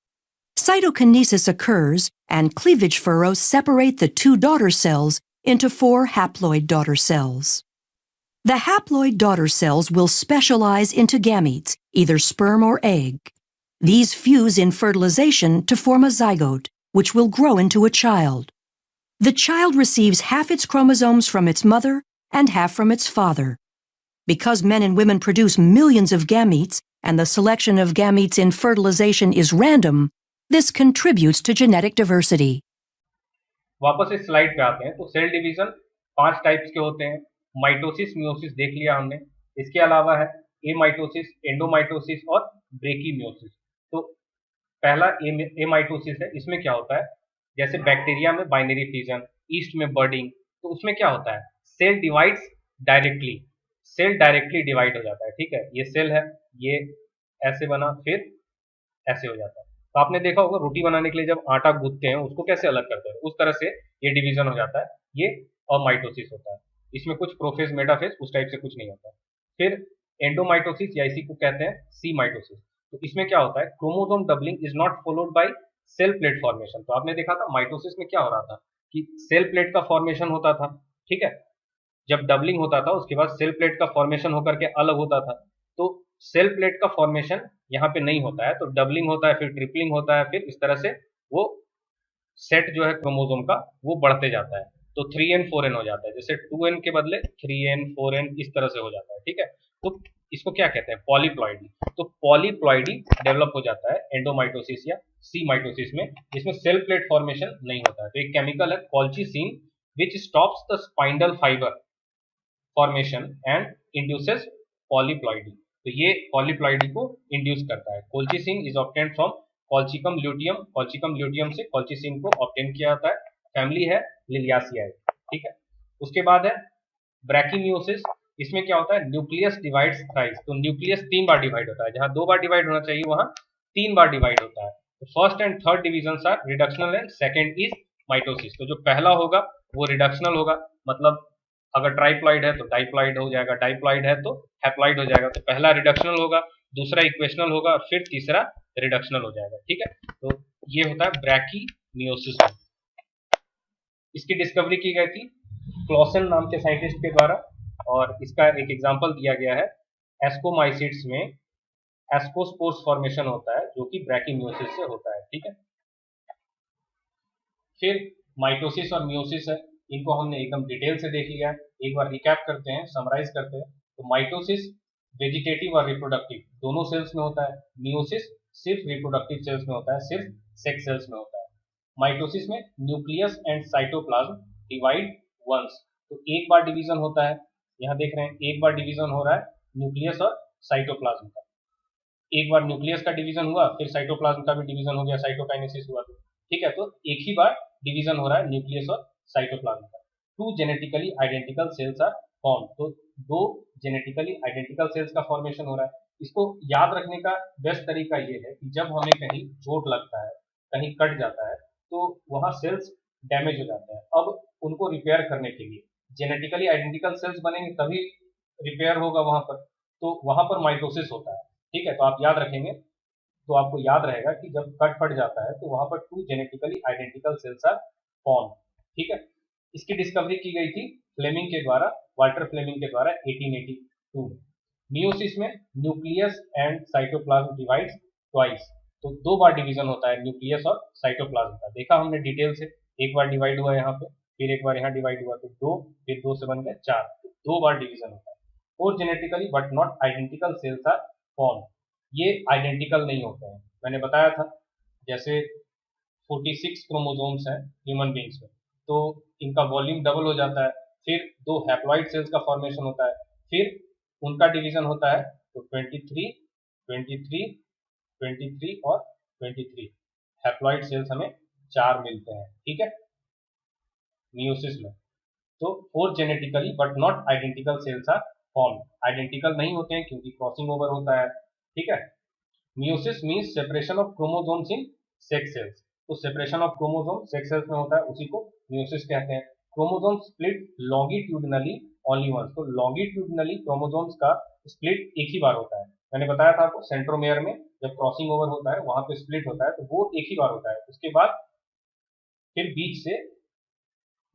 Cytokinesis occurs, and cleavage furrows separate the 2 daughter cells into 4 haploid daughter cells. The haploid daughter cells will specialize into gametes, either sperm or egg. These fuse in fertilization to form a zygote, which will grow into a child. The child receives half its chromosomes from its mother and half from its father. Because men and women produce millions of gametes, and the selection of gametes in fertilization is random, this contributes to genetic diversity. वापस इस स्लाइड पे आते हैं तो सेल डिवीजन 5 टाइप्स के होते हैं। माइटोसिस मियोसिस देख लिया हमने, इसके अलावा है एमाइटोसिस, एंडोमाइटोसिस और ब्रेकीमियोसिस। तो पहला एमाइटोसिस है, इसमें क्या होता है, जैसे बैक्टीरिया में बाइनरी फिजन, ईस्ट में बर्डिंग, तो उसमें क्या होता है, cell divides directly, cell directly divide हो जाता है, ठीक है, ये सेल है, ये ऐसे बना, फिर ऐसे हो जाता है। तो आपने देखा होगा रोटी बनाने के लिए जब आटा गूंथते हैं उसको कैसे अलग करते हैं, उस तरह से ये डिवीजन हो जाता है, ये अमाइटोसिस होता है। इसमें कुछ प्रोफेज मेटाफेज उस टाइप से कुछ नहीं होता। फिर एंडोमाइटोसिस या इसी को कहते हैं सी माइटोसिस। तो इसमें क्या होता है, chromosome doubling is not followed by cell plate formation. तो आपने देखा था माइटोसिस में क्या हो रहा था कि सेल प्लेट का फॉर्मेशन होता था, ठीक है, जब डबलिंग होता था उसके बाद सेल प्लेट का फॉर्मेशन होकर के अलग होता था। तो सेल प्लेट का फॉर्मेशन यहाँ पे नहीं होता है, तो डबलिंग होता है, फिर ट्रिपलिंग होता है, फिर इस तरह से वो सेट जो है क्रोमोसोम का वो बढ़ते जाता है। तो 3n 4n हो जाता है, जैसे 2n के बदले 3n 4n इस तरह से हो जाता है, ठीक है। तो इसको क्या कहते हैं, पॉलीप्लॉइडी। तो पॉलीप्लॉइडी डेवलप हो जाता है एंडोमाइटोसिस या सी माइटोसिस में, जिसमें सेल प्लेट फॉर्मेशन नहीं होता है। तो एक केमिकल है colchicine which stops the spindle fibre formation and induces polyploidy. तो ये पॉलीप्लॉइडी को इंड्यूस करता है। Colchicine is obtained from colchicum luteum, colchicum luteum से कॉल्चिसिन को ऑब्टेन किया जाता है। फैमिली है लिलियासियाई, ठीक है। उसके बाद है ब्रैकिमियोसिस। इसमें क्या होता है, न्यूक्लियस डिवाइड्स थ्राइस। तो न्यूक्लियस 3 बार डिवाइड होता है, जहां 2 बार डिवाइड होना चाहिए वहां 3 बार डिवाइड होता है। तो first and third division are reductional and second is mitosis. तो जो पहला होगा वो रिडक्शनल होगा, मतलब अगर ट्राइप्लॉइड है तो डाइप्लॉइड हो जाएगा, डाइप्लॉइड है तो हैप्लॉइड हो जाएगा। तो पहला रिडक्शनल होगा, दूसरा इक्वेशनल होगा, फिर तीसरा रिडक्शनल हो जाएगा, ठीक है। तो ये होता है ब्रैकीमियोसिस। इसकी डिस्कवरी की गई थी क्लॉसन नाम के साइंटिस्ट के द्वारा, और इसका एक एग्जांपल दिया गया है एस्कोमाइसिट्स में एस्कोस्पोर्स फॉर्मेशन होता है जो कि ब्रैकीमियोसिस से होता है, ठीक है। फिर माइटोसिस और मियोसिस है, इनको हमने एकदम डिटेल से देख लिया है। एक बार रिकैप करते हैं, समराइज करते हैं। तो माइटोसिस वेजिटेटिव और रिप्रोडक्टिव दोनों सेल्स में होता है, मियोसिस सिर्फ रिप्रोडक्टिव सेल्स में होता है, सिर्फ सेक्स सेल्स में होता है। माइटोसिस में nucleus and cytoplasm divide once. तो एक बार डिवीजन होता है, यहाँ देख रहे हैं एक बार डिवीजन हो रहा है न्यूक्लियस और साइटोप्लाज्म का। एक बार न्यूक्लियस का डिवीजन हुआ, फिर साइटोप्लाज्म का भी डिवीजन हो गया, साइटोकाइनेसिस हुआ, तो ठीक है। तो एक ही बार डिवीजन हो रहा है न्यूक्लियस और साइटोप्लाज्म का। 2 genetically identical cells are form. तो 2 जेनेटिकली आइडेंटिकल सेल्स का फॉर्मेशन हो रहा है। इसको याद रखने का बेस्ट तरीका ये है कि जब हमें कहीं चोट लगता है, कहीं कट जाता है, तो वहां सेल्स डैमेज हो जाते हैं। अब उनको रिपेयर करने के लिए जेनेटिकली आइडेंटिकल सेल्स बनेंगे तभी रिपेयर होगा वहां पर, तो वहां पर माइटोसिस होता है, ठीक है। तो आप याद रखेंगे, तो आपको याद रहेगा कि जब कट फट जाता है तो वहां पर 2 genetically identical cells are form, ठीक है। इसकी डिस्कवरी की गई थी फ्लेमिंग के द्वारा, वाल्टर फ्लेमिंग के द्वारा 1882 में। मियोसिस में nucleus and cytoplasm divides twice. तो 2 बार डिवीजन होता है न्यूक्लियस और साइटोप्लाज्म का, देखा हमने डिटेल से। एक बार डिवाइड हुआ यहाँ पे, फिर एक बार यहाँ डिवाइड हुआ, तो 2, फिर 2 से बन गए 4, तो 2 बार डिवीजन होता है। 4 genetically but not identical cells are form. ये आइडेंटिकल नहीं होते हैं, मैंने बताया था। जैसे 46 क्रोमोसोम्स हैं ह्यूमन बींग्स में, तो इनका वॉल्यूम डबल हो जाता है, फिर 2 हैप्लॉइड सेल्स का फॉर्मेशन होता है, फिर उनका डिवीजन होता है, तो 23, 23, 23 और 23 हैप्लॉइड सेल्स हमें 4 मिलते हैं, ठीक है, मियोसिस में। तो 4 genetically but not identical cells are form. Identical नहीं होते हैं क्योंकि क्रॉसिंग ओवर होता है, ठीक है। Meiosis means separation of chromosomes in sex cells. तो separation of chromosome sex cells में होता है, उसी को मियोसिस कहते हैं। Chromosome split longitudinally only once. तो लॉन्गिट्यूडनली क्रोमोसोम्स का स्प्लिट एक ही बार होता है। मैंने बताया था आपको सेंट्रोमेयर में जब क्रॉसिंग ओवर होता है वहां पे स्प्लिट होता है, तो वो एक ही बार होता है। उसके बाद फिर बीच से,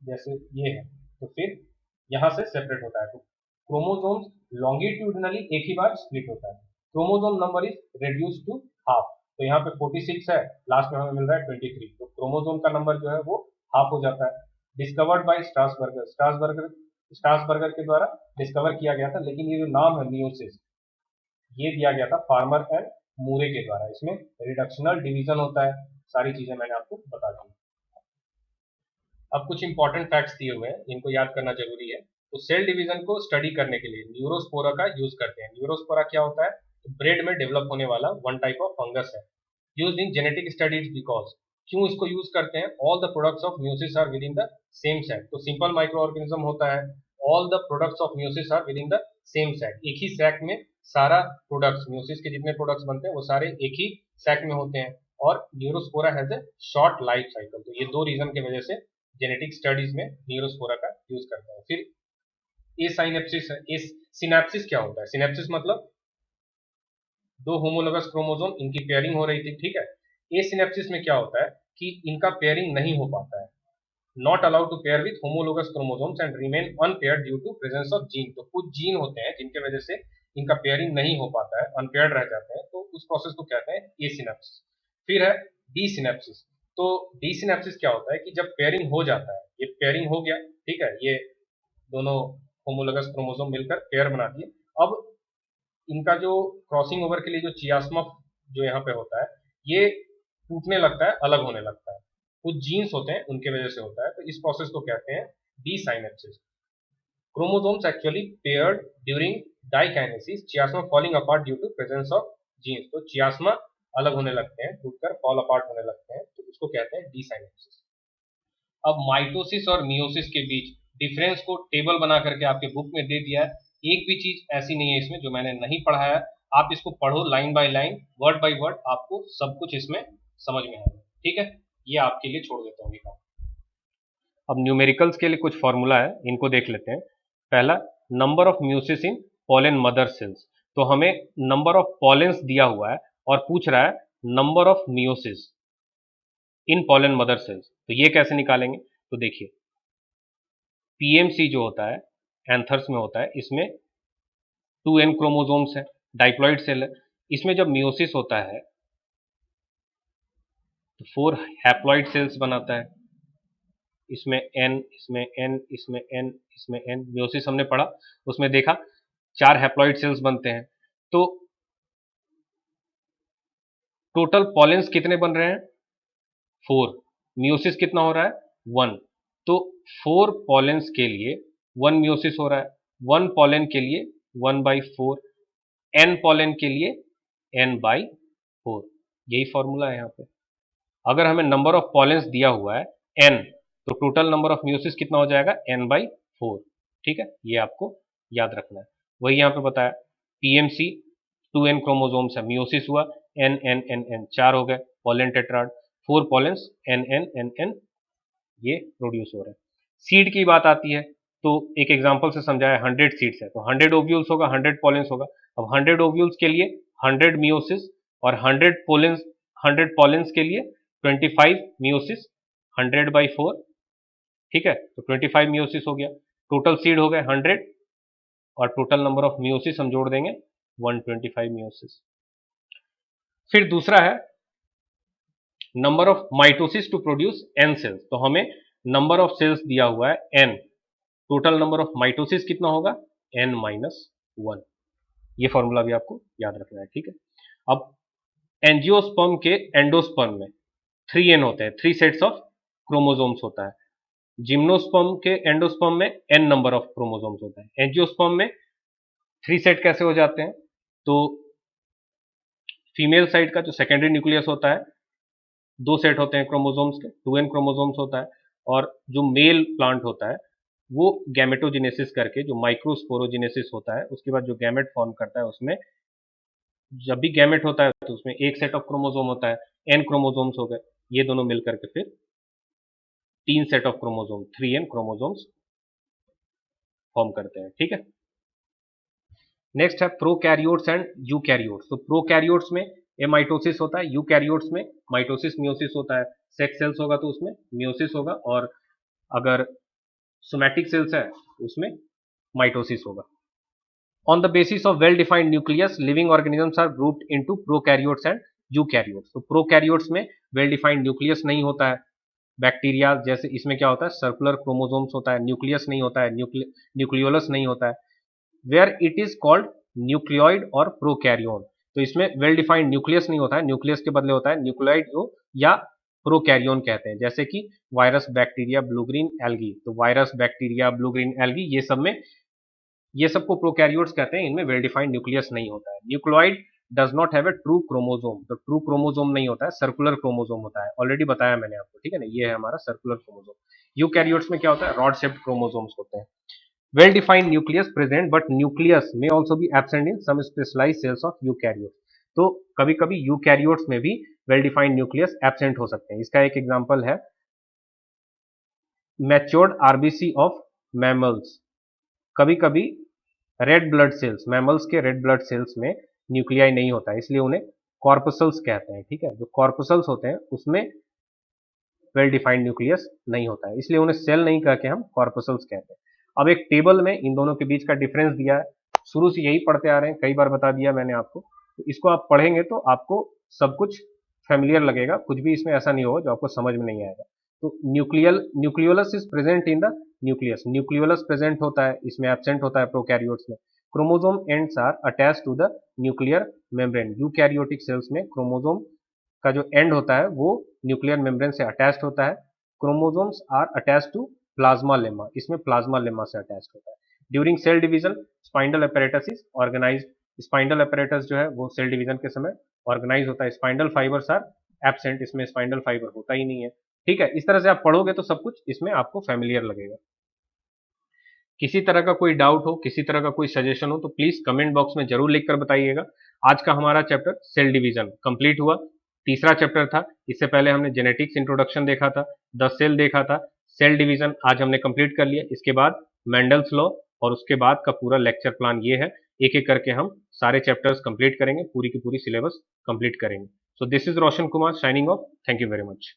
जैसे ये है, तो फिर यहाँ से सेपरेट होता है। तो क्रोमोसोम्स लॉन्गिट्यूडनली एक ही बार स्प्लिट होता है। Chromosome number is reduce to half. तो यहाँ पे 46 है, लास्ट में हमें मिल रहा है 23। तो क्रोमोसोम का नंबर जो है वो हाफ हो जाता है। डिस्कवर्ड बाय स्ट्रासबर्गर के द्वारा डिस्कवर किया गया था, लेकिन ये जो नाम है मियोसिस, ये दिया गया था फार्मर एंड मूरे के द्वारा। इसमें रिडक्शनल डिवीजन होता है, सारी चीजें मैंने आपको बता दी। अब कुछ इंपॉर्टेंट फैक्ट्स दिए हुए हैं, इनको याद करना जरूरी है। तो सेल डिवीजन को स्टडी करने के लिए न्यूरोस्पोरा का यूज करते हैं। न्यूरोस्पोरा क्या होता है, तो ब्रेड में डेवलप होने वाला वन टाइप ऑफ फंगस है, used in genetic studies because, क्यों इसको यूज करते हैं, all the products of meiosis are within the same sac. तो सिंपल माइक्रो ऑर्गेनिज्म होता है, all the products of meiosis are within the same sac, एक ही सैक में सारा प्रोडक्ट्स, म्यूसिस के जितने प्रोडक्ट्स बनते हैं वो सारे एक ही सैक में होते हैं, और Neurospora has a short life cycle. तो ये दो रीजन की वजह से जेनेटिक स्टडीज में न्यूरोस्पोरा का यूज करते हैं। फिर ए साइनेप्सिस है, सिनेप्सिस क्या होता है, सिनेप्सिस मतलब दो होमोलोगस क्रोमोसोम इनकी पेयरिंग हो रही थी, ठीक है। ए सिनेप्सिस में क्या होता है कि इनका पेयरिंग नहीं हो पाता है, not allowed to pair with homologous chromosomes and remain unpaired due to presence of gene. तो कुछ जीन होते हैं जिनके वजह से इनका पेयरिंग नहीं हो पाता है, अनपेयर्ड रह जाते हैं, तो उस प्रोसेस को कहते हैं ए सिनेप्सिस। फिर है डी सिनेप्सिस। तो डी सिनेप्सिस क्या होता है कि जब पेयरिंग हो जाता है, ये पेयरिंग हो गया, ठीक है, ये दोनों होमोलोगस क्रोमोसोम मिलकर पेयर बनाती है, अब इनका जो क्रॉसिंग ओवर के लिए जो चियास्मा जो यहाँ पे होता है ये टूटने लगता है, अलग होने लगता है, कुछ जीन्स होते हैं उनके वजह से होता है, तो इस प्रोसेस को कहते हैं desynapsis. Chromosomes actually paired during diakinesis, chiasma falling apart due to presence of genes. तो चियास्मा अलग होने लगते हैं, टूटकर फॉल अपार्ट होने लगते हैं, तो इसको कहते हैं डी साइनेप्सिस। अब माइटोसिस और मियोसिस के बीच डिफरेंस को टेबल बना करके आपके बुक में दे दिया है, एक भी चीज ऐसी नहीं है इसमें जो मैंने नहीं पढ़ाया है, आप इसको पढ़ो line by line, word by word, आपको सब कुछ इसमें समझ में आएगा, ठीक है। ये आपके लिए छोड़ देता हूँ ये काम। अब न्यूमेरिकल्स के लिए कुछ फॉर्मूला है, इनको देख लेते हैं। पहला, number of meiosis in pollen mother cells. तो हमें नंबर ऑफ पॉलेंस दिया हुआ है और पूछ रहा है number of meiosis in pollen mother cells, तो ये कैसे निकालेंगे। तो देखिए, पीएमसी जो होता है एंथर्स में होता है, इसमें 2n क्रोमोसोम्स है, डाइप्लॉइड सेल है, इसमें जब मियोसिस होता है तो 4 हैप्लॉइड सेल्स बनाता है, इसमें n, इसमें n, इसमें n, इसमें n। मियोसिस हमने पढ़ा, उसमें देखा 4 हैप्लॉइड सेल्स बनते हैं, तो टोटल पॉलेंस कितने बन रहे हैं 4, मियोसिस कितना हो रहा है 1, तो 4 पॉलेंस के लिए 1 मियोसिस हो रहा है, 1 पॉलेन के लिए 1/4, n पॉलेन के लिए n/4, यही फॉर्मूला है यहाँ पे। अगर हमें नंबर ऑफ पॉलेंस दिया हुआ है n, तो टोटल नंबर ऑफ मियोसिस कितना हो जाएगा n/4, ठीक है, ये आपको याद रखना है। वही यहाँ पे बताया, पीएमसी 2n क्रोमोसोम्स है, मियोसिस हुआ n n n n, 4 हो गए pollen tetrad, 4 pollens n n n n, ये प्रोड्यूस हो रहा है। सीड की बात आती है तो एक एग्जांपल से समझाया, 100 सीड्स है तो 100 ओव्यूल्स होगा, 100 पॉलेंस होगा। अब 100 ओव्यूल्स के लिए 100 मियोसिस और 100 पॉलेंस के लिए 25 मियोसिस, 100/4, ठीक है, तो 25 मियोसिस हो गया, टोटल सीड हो गए 100 और टोटल नंबर ऑफ मियोसिस हम जोड़ देंगे 125 मियोसिस। फिर दूसरा है number of mitosis to produce n cells. तो हमें नंबर ऑफ सेल्स दिया हुआ है n, total number of mitosis कितना होगा n-1, ये फॉर्मूला भी आपको याद रखना है, ठीक है। अब एंजियोस्पर्म के एंडोस्पर्म में 3n होते हैं, 3 सेट्स ऑफ क्रोमोसोम्स होता है। जिम्नोस्पर्म के एंडोस्पर्म में n नंबर ऑफ क्रोमोसोम्स होता है। एंजियोस्पर्म में 3 सेट कैसे हो जाते हैं, तो फीमेल साइड का जो सेकेंडरी न्यूक्लियस होता है 2 सेट होते हैं क्रोमोसोम्स के, 2n क्रोमोसोम्स होता है, और जो मेल प्लांट होता है वो गैमेटोजेनेसिस करके, जो माइक्रोस्पोरोजेनेसिस होता है, उसके बाद जो गैमेट फॉर्म करता है, उसमें जब भी गैमेट होता है तो उसमें एक सेट ऑफ क्रोमोसोम होता है, n क्रोमोसोम्स हो गए, ये दोनों मिलकर के फिर 3 set of chromosome, 3n chromosomes form करते हैं, ठीक है। नेक्स्ट है प्रोकैरियोट्स एंड यूकैरियोट्स। तो प्रोकैरियोट्स में एमाइटोसिस होता है, यूकैरियोट्स में माइटोसिस मियोसिस होता है। सेक्स सेल्स होगा तो उसमें मियोसिस होगा, और अगर सोमैटिक सेल्स है उसमें माइटोसिस होगा। On the basis of well-defined nucleus, living organisms are grouped into prokaryotes and eukaryotes. तो प्रोकैरियोट्स में well-defined nucleus नहीं होता है, बैक्टीरिया जैसे इसमें क्या होता है, सर्कुलर क्रोमोसोम्स होता है, न्यूक्लियस नहीं होता है, न्यूक्लियोलस नहीं होता है, where it is called nucleoid और प्रोकैरियोन। तो इसमें वेल डिफाइंड न्यूक्लियस नहीं होता है, न्यूक्लियस के बदले होता है न्यूक्लियोइड जो, या प्रोकैरियोन कहते हैं, जैसे कि virus, bacteria, blue green algae. तो virus, bacteria, blue green algae, ये सब में, ये सबको प्रोकैरियोट्स कहते हैं, इनमें वेल डिफाइंड न्यूक्लियस नहीं होता है। Nucleoid does not have a true chromosome. तो ट्रू क्रोमोसोम नहीं होता है, सर्कुलर क्रोमोसोम होता है, ऑलरेडी बताया मैंने आपको, ठीक है ना, ये है हमारा सर्कुलर क्रोमोसोम। यूकैरियोट्स में क्या होता है, रॉड शेप्ड क्रोमोसोम्स होते हैं। Well defined nucleus present but nucleus may also be absent in some specialised cells of eukaryotes. तो कभी कभी यूकैरियोट्स में भी वेल डिफाइंड न्यूक्लियस एब्सेंट हो सकते हैं। इसका एक एग्जांपल है मैच्योर्ड आरबीसी ऑफ मैमल्स। कभी कभी रेड ब्लड सेल्स, मैमल्स के रेड ब्लड सेल्स में न्यूक्लियाई नहीं होता है, इसलिए उन्हें कॉर्पसल्स कहते हैं, ठीक है। जो कॉर्पसल्स होते हैं उसमें वेल डिफाइंड न्यूक्लियस नहीं होता है, इसलिए उन्हें सेल नहीं कह के हम कॉर्पसल्स कहते हैं। अब एक टेबल में इन दोनों के बीच का डिफरेंस दिया है, शुरू से यही पढ़ते आ रहे हैं, कई बार बता दिया मैंने आपको, तो इसको आप पढ़ेंगे तो आपको सब कुछ फेमिलियर लगेगा, कुछ भी इसमें ऐसा नहीं होगा जो आपको समझ में नहीं आएगा। तो nucleolus is present in the nucleus, nucleolus present होता है, इसमें एब्सेंट होता है प्रोकैरियोट्स में। Chromosome ends are attached to the nuclear membrane, eukaryotic cells में क्रोमोसोम का जो एंड होता है वो न्यूक्लियर मेम्ब्रेन से अटैच्ड होता है। Chromosomes are attached to plasmalemma, इसमें प्लाज्मा लेमा से अटैच्ड होता है। During cell division spindle apparatus is organised, spindle apparatus जो है वो सेल डिवीजन के समय ऑर्गेनाइज होता है। स्पाइंडल फाइबर्स आर एब्सेंट, इसमें स्पाइंडल फाइबर होता ही नहीं है, ठीक है। इस तरह से आप पढ़ोगे तो सब कुछ इसमें आपको फेमिलियर लगेगा। किसी तरह का कोई डाउट हो, किसी तरह का कोई सजेशन हो तो प्लीज कमेंट बॉक्स में जरूर लिखकर बताइएगा। आज का हमारा चैप्टर सेल डिवीजन कंप्लीट हुआ, तीसरा चैप्टर था। इससे पहले हमने जेनेटिक्स इंट्रोडक्शन देखा था, द सेल देखा था, सेल डिवीजन आज हमने कंप्लीट कर लिया। इसके बाद मेंडल्स लॉ और उसके बाद का पूरा लेक्चर प्लान ये है, एक एक करके हम सारे चैप्टर्स कंप्लीट करेंगे, पूरी की पूरी सिलेबस कंप्लीट करेंगे। So this is Roshan Kumar signing off, thank you very much.